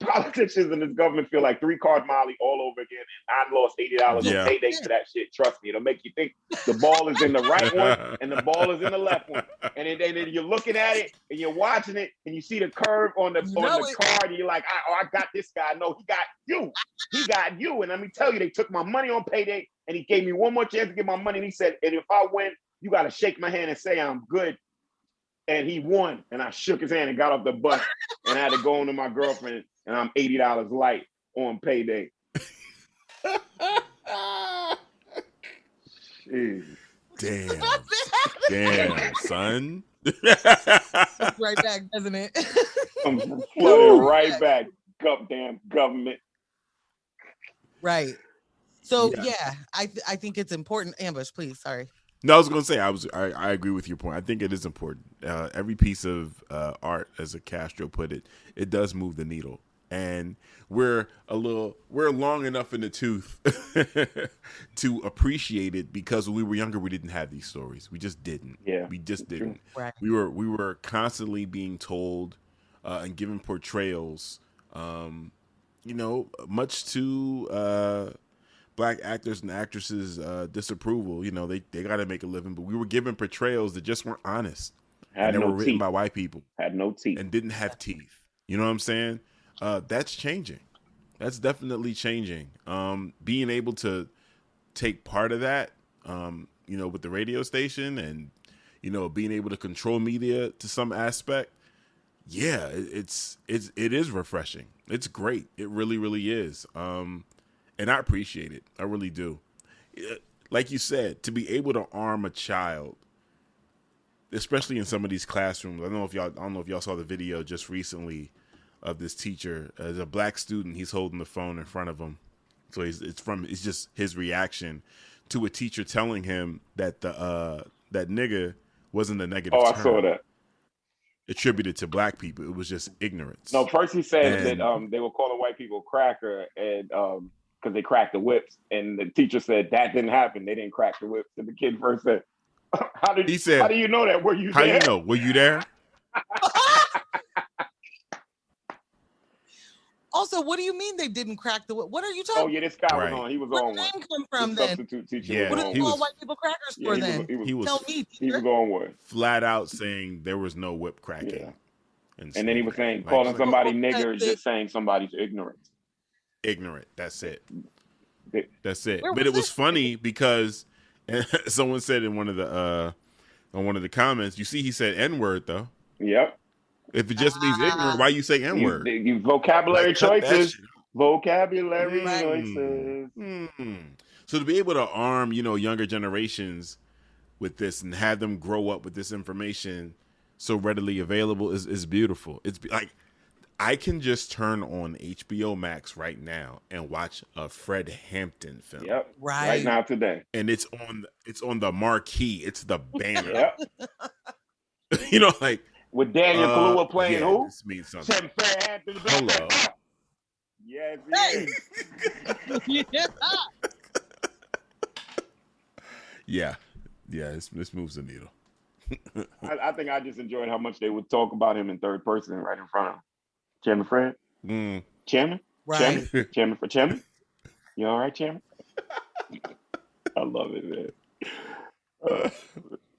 politicians in this government feel like 3-card Molly all over again. And I lost $80 on payday for that shit. Trust me, it'll make you think the ball is in the right one and the ball is in the left one. And then you're looking at it and you're watching it and you see the curve on the card and you're like, I got this guy. No, he got you. He got you. And let me tell you, they took my money on payday and he gave me one more chance to get my money. And he said, and if I win, you got to shake my hand and say I'm good. And he won, and I shook his hand and got off the bus, and I had to go on to my girlfriend, and I'm $80 light on payday. Jeez. Damn, son. Right back, doesn't it? I'm flooded right back. Damn government. Right. So I think it's important. Ambush, please. Sorry. No, I was going to say I agree with your point. I think it is important. Every piece of art, as a Castro put it, it does move the needle, and we're long enough in the tooth to appreciate it because when we were younger, we didn't have these stories. We just didn't. Yeah, we just didn't. Right. We were constantly being told and given portrayals, much to Black actors and actresses disapproval. They got to make a living, but we were given portrayals that just weren't honest. They were written by white people. Had no teeth. And didn't have teeth. You know what I'm saying? That's changing. That's definitely changing. Being able to take part of that, with the radio station and, being able to control media to some aspect. Yeah, it is refreshing. It's great. It really, really is. And I appreciate it. I really do. Like you said, to be able to arm a child, especially in some of these classrooms. I don't know if y'all saw the video just recently of this teacher. As a Black student, he's holding the phone in front of him. So it's just his reaction to a teacher telling him that that nigga wasn't a negative term. I saw that. Attributed to Black people. It was just ignorance. No, first he said that they were calling white people cracker and because they cracked the whips, and the teacher said that didn't happen. They didn't crack the whips. And the kid first said, how do you know that? Were you there? How you know? Were you there? Also, what do you mean they didn't crack the whip? What are you talking about? Oh, yeah, this guy was on. He was Where on did one. name come from then? Substitute teacher. Yeah, what do you call white people crackers for then? Tell me. He was on one. Flat out saying there was no whip cracking. Yeah. And then he was saying, calling somebody nigger is just saying somebody's ignorant. Ignorant. That's it. That's it. But it was funny because someone said in one of the on one of the comments, you see, he said N-word though. Yep. If it just means ignorant, why you say N-word? You vocabulary Like, choices. Vocabulary choices. So to be able to arm, younger generations with this and have them grow up with this information so readily available is beautiful. It's like I can just turn on HBO Max right now and watch a Fred Hampton film. Yep. Right now today. And it's on the marquee. It's the banner. Yep. Like with Daniel Kaluuya playing who? This means something. Hello. Yes, Yeah. This moves the needle. I think I just enjoyed how much they would talk about him in third person right in front of him. Chairman Fred? Chairman? Right. Chairman? You all right, Chairman? I love it, man.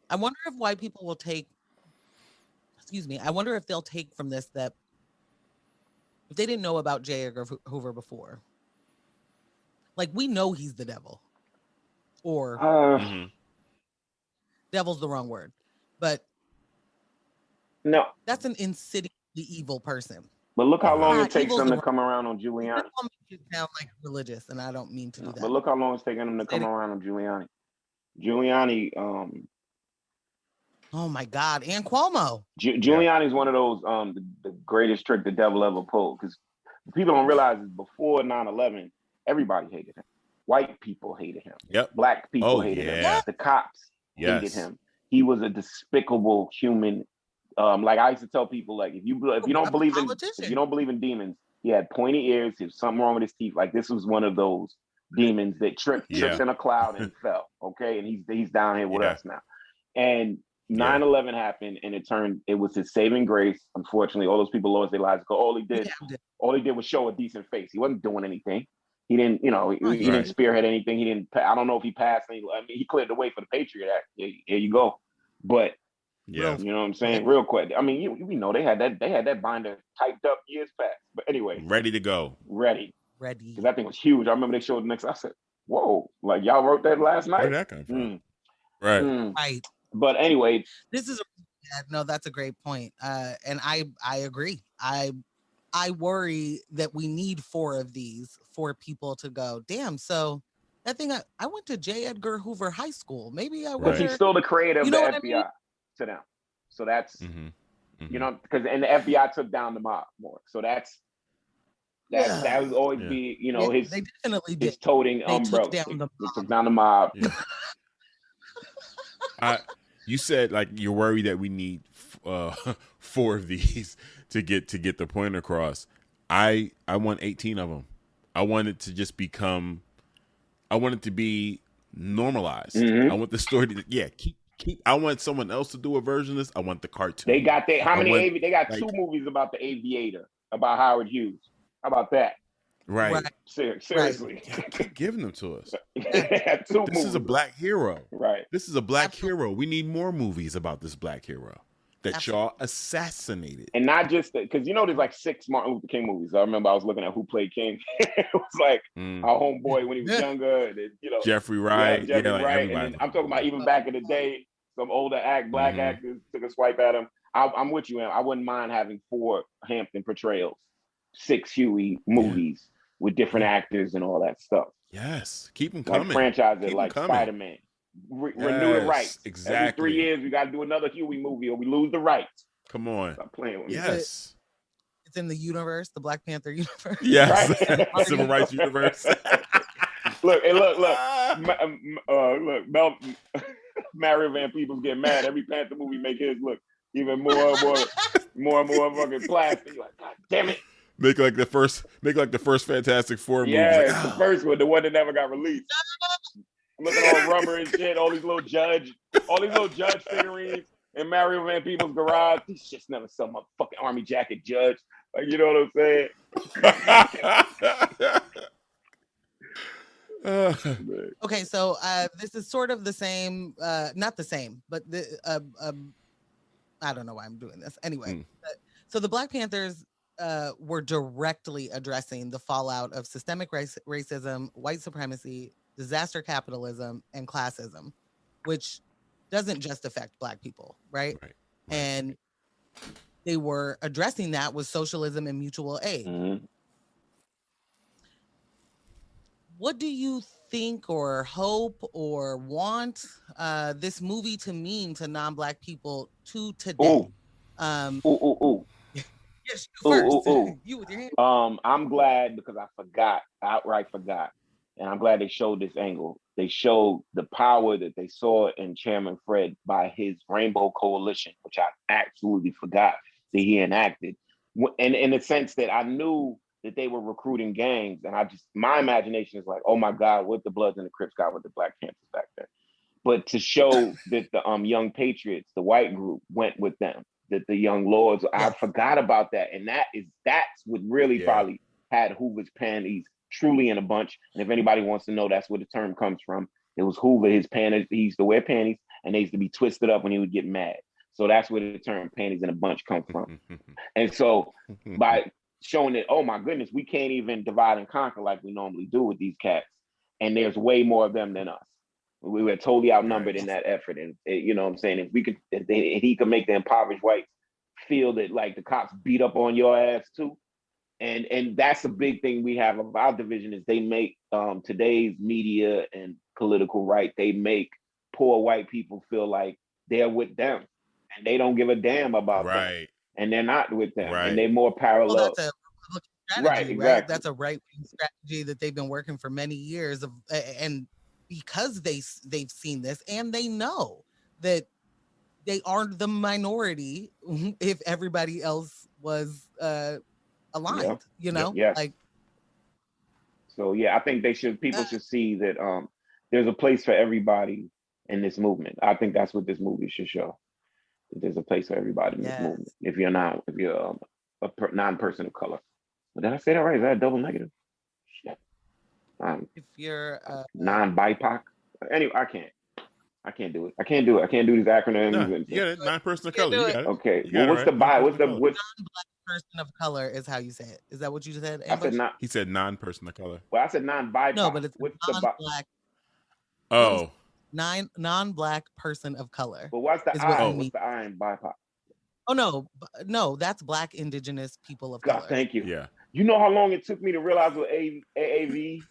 I wonder if white people will take, I wonder if they'll take from this that if they didn't know about J. Edgar Hoover before, like we know he's the devil, or devil's the wrong word, but no, that's an insidiously evil person. But look how long it takes them to come around on Giuliani. It sound like religious, and I don't mean to do that. But look how long it's taking them to come around on Giuliani. Giuliani, oh my God, and Cuomo. Giuliani's one of those the greatest trick the devil ever pulled, because people don't realize is before 9/11, everybody hated him. White people hated him. Yep. Black people hated him. The cops hated him. He was a despicable human. Like I used to tell people, like if you don't believe in demons, he had pointy ears. There's something wrong with his teeth. Like this was one of those demons that tripped in a cloud and fell. Okay, and he's down here with us now. And 9/11 happened, and it was his saving grace. Unfortunately, all those people lost their lives because all he did was show a decent face. He wasn't doing anything. He didn't, he didn't spearhead anything. He didn't. I don't know if he passed any. I mean, he cleared the way for the Patriot Act. Here you go. But you know what I'm saying? Real quick. I mean, you know they had that binder typed up years past. But anyway, ready to go. Ready. Because that thing was huge. I remember they showed the next. I said, "Whoa! Like y'all wrote that last night." Where'd that come from? Right. But anyway, that's a great point. And I agree. I worry that we need 4 of these for people to go, damn, so that thing, I went to J. Edgar Hoover High School. Maybe I was. He's still the creator of the FBI to them. So that's, because and the FBI took down the mob more. So that would always be, his, they definitely did. His toting umbrella. They took down the mob. You said like you're worried that we need 4 of these to get the point across. I want 18 of them. I want it to just become. I want it to be normalized. I want the story to keep. I want someone else to do a version of this. I want the cartoon. They got they got 2 movies about the aviator about Howard Hughes. How about that? Right. Seriously. Keep giving them to us. This is a black hero. Right. This is a black hero. We need more movies about this black hero that y'all assassinated. And not just because there's like 6 Martin Luther King movies. I remember I was looking at Who Played King. It was like our homeboy when he was younger. And, Jeffrey Wright. Jeffrey Wright. And I'm talking about even back in the day, some older black actors took a swipe at him. I'm with you, man. I wouldn't mind having 4 Hampton portrayals, 6 Huey movies with different actors and all that stuff. Yes. Keep them coming. Like franchises like Spider-Man. Renew the rights. Exactly. Every 3 years, we got to do another Huey movie or we lose the rights. Come on. Stop playing with me. Yes. It's in the universe, the Black Panther universe. Yes. Right? Civil rights universe. Look, Mario Van Peebles get mad. Every Panther movie make his look even more fucking plastic. You're like, God damn it. Make like the first Fantastic Four movie. Yeah, like, the first one, the one that never got released. Look at all rubber and shit, all these little judge figurines in Mario Van Peebles' garage. These shits never sell my fucking army jacket, Judge. Like, you know what I'm saying? Okay, so this is sort of the same, not the same, but I don't know why I'm doing this. Anyway, so the Black Panthers were directly addressing the fallout of systemic racism, white supremacy, disaster capitalism, and classism, which doesn't just affect Black people, right? And they were addressing that with socialism and mutual aid. Mm-hmm. What do you think or hope or want this movie to mean to non-Black people to today? Yes, you first. You with your hand. I'm glad because I outright forgot. And I'm glad they showed this angle. They showed the power that they saw in Chairman Fred by his Rainbow Coalition, which I absolutely forgot that he enacted. And in the sense that I knew that they were recruiting gangs. And my imagination is like, oh my God, what the Bloods and the Crips got with the Black Panthers back then. But to show that the Young Patriots, the white group, went with them, that the Young Lords, I forgot about that. And that's what really probably had Hoover's panties truly in a bunch. And if anybody wants to know, that's where the term comes from. It was Hoover, his panties, he used to wear panties and they used to be twisted up when he would get mad. So that's where the term panties in a bunch comes from. And so by showing that, oh my goodness, we can't even divide and conquer like we normally do with these cats. And there's way more of them than us. We were totally outnumbered in that effort. And you know what I'm saying? If he could make the impoverished whites feel that like the cops beat up on your ass too. And that's a big thing we have of our division is they make today's media and political right, they make poor white people feel like they're with them and they don't give a damn about them. And they're not with them. And they're more parallel. Well, that's a Republican strategy, exactly. That's a right-wing strategy that they've been working for many years and because they've seen this and they know that they aren't the minority if everybody else was aligned, you know? Like, so I think people should see that there's a place for everybody in this movement. I think that's what this movie should show. That there's a place for everybody in this movement. If you're a non-person of color. But did I say that right? Is that a double negative? Shit. If you're non-BIPOC. Anyway, I can't do it. I can't do these acronyms. No, you got it. Non-person of color. You got it. Okay. Well, what's the non-Black person of color is how you say it. Is that what you said? He said non-person of color. Well, I said non-BIPOC. No, but it's non-Black. Oh. Non-Black person of color. But what's the I? What's the I in BIPOC? Oh no, that's Black Indigenous people of color. Thank you. Yeah. You know how long it took me to realize what AAVE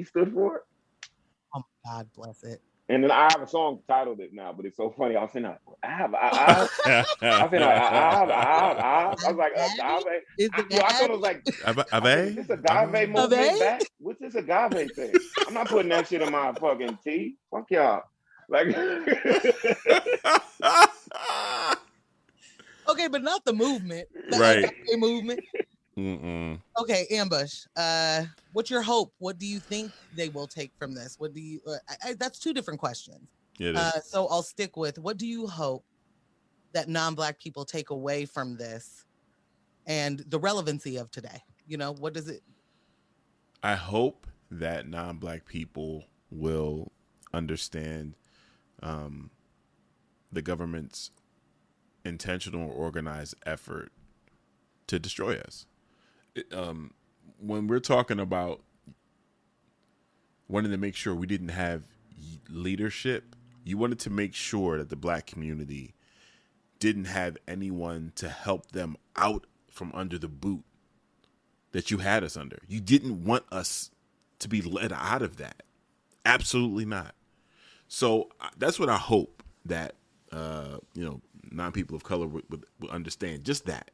stood for? Oh my God, bless it. And then I have a song titled it now, but it's so funny. I was saying, I was like, I thought it was like, is this agave movement back? What's this agave thing? I'm not putting that shit in my fucking tea. Fuck y'all. Like, okay, but not the movement. The movement. Mm-mm. Okay, Ambush. What's your hope? What do you think they will take from this? What do you? That's two different questions. So I'll stick with what do you hope that non-Black people take away from this, and the relevancy of today? You know, what does it? I hope that non-Black people will understand the government's intentional or organized effort to destroy us. When we're talking about wanting to make sure we didn't have leadership, you wanted to make sure that the Black community didn't have anyone to help them out from under the boot that you had us under. You didn't want us to be led out of that. Absolutely not. So that's what I hope that non-people of color would understand. Just that.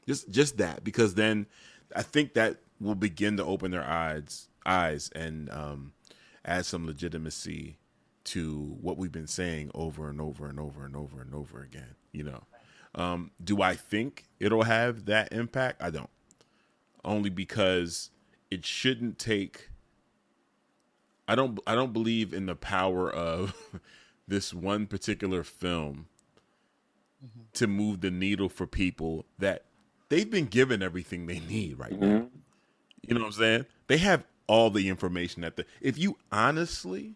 Just that, because then I think that will begin to open their eyes and add some legitimacy to what we've been saying over and over and over and over and over again. You know, do I think it'll have that impact? I don't. Only because it shouldn't take. I don't believe in the power of this one particular film to move the needle for people that they've been given everything they need right now. You know what I'm saying? They have all the information if you honestly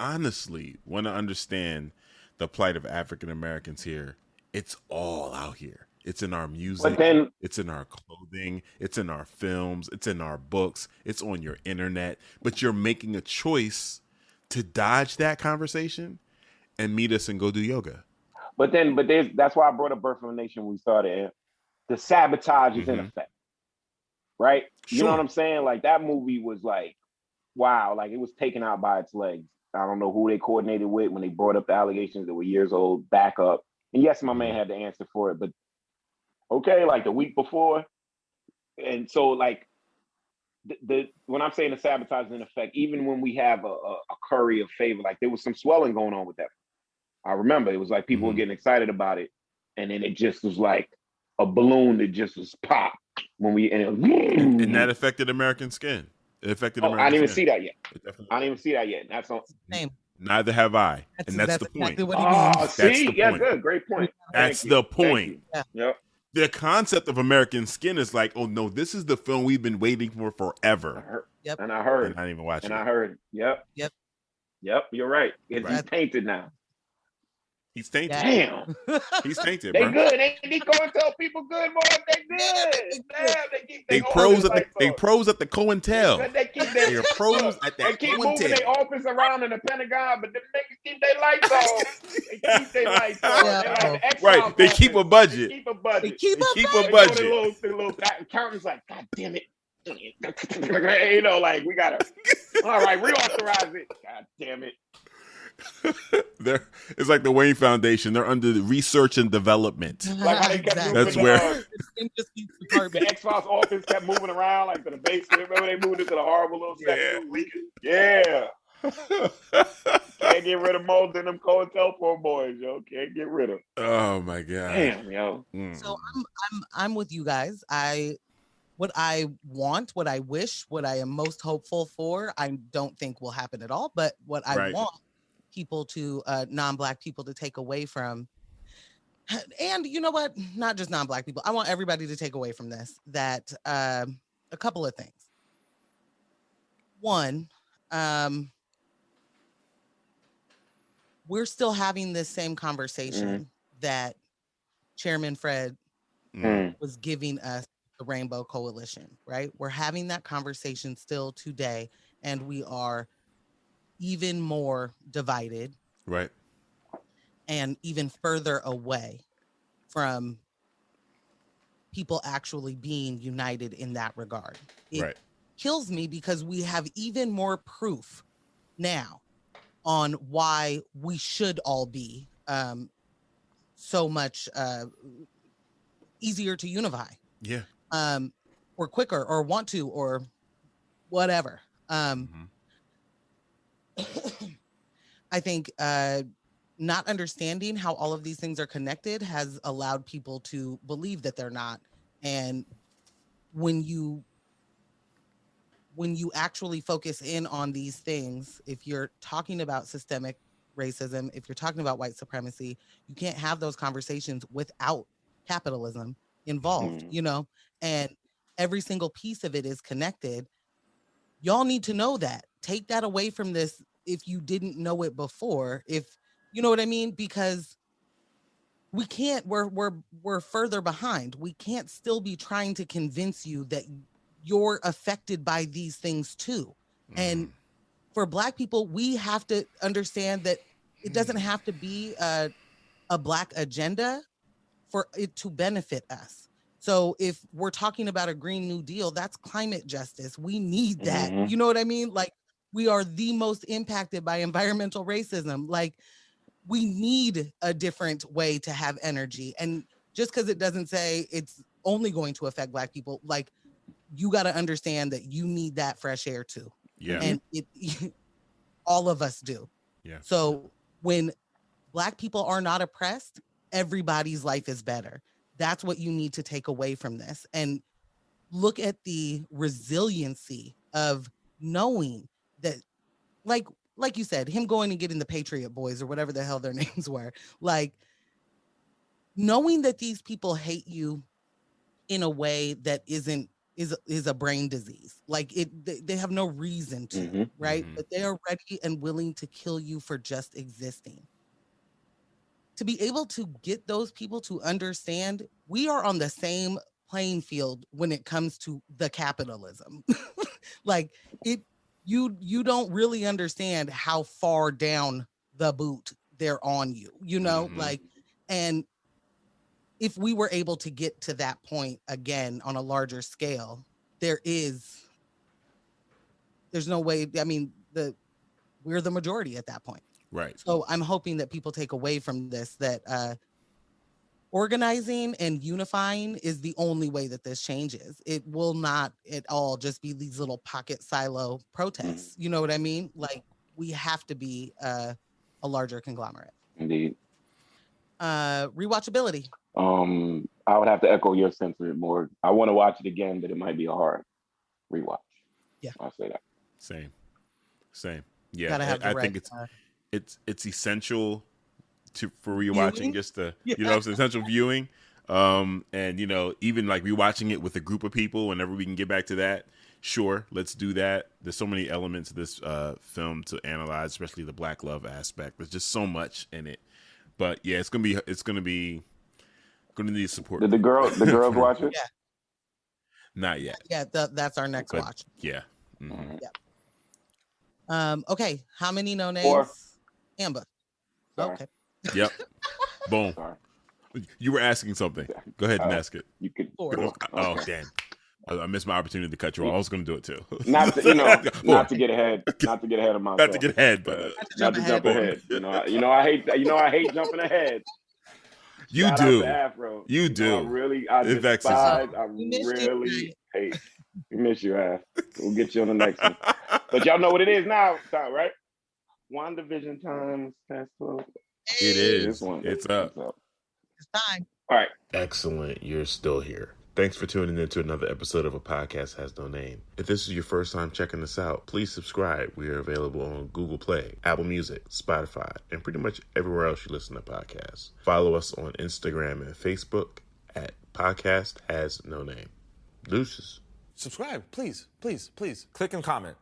want to understand the plight of African Americans here, It's all out here. It's in our music. It's in our clothing. It's in our films. It's in our books. It's on your internet. But you're making a choice to dodge that conversation and meet us and go do yoga. But that's why I brought up Birth of a Nation when we started. The sabotage is in effect, right? You know what I'm saying? Like, that movie was like, wow, like it was taken out by its legs. I don't know who they coordinated with when they brought up the allegations that were years old, back up. And yes, my man had the answer for it, but okay, like the week before. And so like the when I'm saying the sabotage is in effect, even when we have a curry of favor, like there was some swelling going on with that. I remember it was like people were getting excited about it, and then it just was like a balloon that just was pop when we and that affected American Skin. It affected American Skin. I didn't even see that yet. I didn't even see that yet. That's on. Neither have I, and that's the exactly point. See, yeah, good, great point. That's the point. Yep. The concept of American Skin is like, oh no, this is the film we've been waiting for forever. And I heard. And I didn't even watch it. And I heard. Yep. You're right. He's tainted now. He's tainted. Damn. He's tainted, they bro. Good. They go and tell people good, boy. They good. They pros at the COINTEL. They're pros at that. They keep moving their office around in the Pentagon, but the niggas keep their lights on. They keep their lights on. Right. They keep a budget. They keep a budget. The little accountant's like, God damn it. You know, like, we gotta. All right, reauthorize it. God damn it. It's like the Wayne Foundation. They're under the research and development. Like how they kept That's where the X-Files office kept moving around, like to the basement. Remember they moved into the horrible little section? Yeah. Can't get rid of most of them COINTELPRO boys, yo. Can't get rid of them. Oh my god. Damn, yo. So I'm with you guys. What I want, what I wish, what I am most hopeful for, I don't think will happen at all. But what I want people to non-Black people to take away from, and you know what, not just non-Black people, I want everybody to take away from this that a couple of things. One, we're still having this same conversation that Chairman Fred was giving us, the Rainbow Coalition, right? We're having that conversation still today, and we are even more divided, right, and even further away from people actually being united in that regard. It kills me because we have even more proof now on why we should all be so much easier to unify. Yeah. Or quicker, or want to, or whatever. I think not understanding how all of these things are connected has allowed people to believe that they're not. And when you actually focus in on these things, if you're talking about systemic racism, if you're talking about white supremacy, you can't have those conversations without capitalism involved, you know, and every single piece of it is connected. Y'all need to know that. Take that away from this if you didn't know it before, if you know what I mean, because we can't, we're further behind. We can't still be trying to convince you that you're affected by these things too. And for Black people, we have to understand that it doesn't have to be a Black agenda for it to benefit us. So if we're talking about a Green New Deal, that's climate justice. We need that. You know what I mean? Like, we are the most impacted by environmental racism. Like, we need a different way to have energy. And just because it doesn't say it's only going to affect Black people, like, you got to understand that you need that fresh air too. Yeah. And all of us do. Yeah. So when Black people are not oppressed, everybody's life is better. That's what you need to take away from this. And look at the resiliency of knowing that, like you said, him going and getting the Patriot Boys or whatever the hell their names were, like, knowing that these people hate you in a way that is a brain disease. Like, they have no reason to, right? But they are ready and willing to kill you for just existing. to be able to get those people to understand we are on the same playing field when it comes to the capitalism. Like you don't really understand how far down the boot they're on you, like, and if we were able to get to that point again on a larger scale, there's no way. I mean, we're the majority at that point. Right. So I'm hoping that people take away from this that organizing and unifying is the only way that this changes. It will not at all just be these little pocket silo protests. You know what I mean? Like, we have to be a larger conglomerate. Indeed. Rewatchability. I would have to echo your sentiment more. I want to watch it again, but it might be a hard rewatch. Yeah, I'll say that. Same. Yeah, I think it's essential for rewatching, viewing? Just to it's essential viewing. And even like rewatching it with a group of people whenever we can get back to that. Sure, let's do that. There's so many elements of this film to analyze, especially the Black love aspect. There's just so much in it. But yeah, it's gonna need support. Did the girls watch it? Yeah. Not yet. Yeah, that's our next watch. Yeah. Mm-hmm. Yeah. Okay. How many no names? 4. Amber. Sorry. Okay. Yep. Boom. Sorry. You were asking something. Go ahead and ask it. You could. 4. Oh, damn. I missed my opportunity to cut you off. I was going to do it too. Not to get ahead of myself. Not to get ahead, but not to jump ahead. I hate jumping ahead. You Shout do. out to Afro. You do. I it vexes despise. I really hate. We miss you, Af. We'll get you on the next one. But y'all know what it is now, right? WandaVision times Castro. It is. It's up. It's time. All right. Excellent. You're still here. Thanks for tuning in to another episode of A Podcast Has No Name. If this is your first time checking us out, please subscribe. We are available on Google Play, Apple Music, Spotify, and pretty much everywhere else you listen to podcasts. Follow us on Instagram and Facebook at Podcast Has No Name. Deuces. Subscribe, please. Click and comment.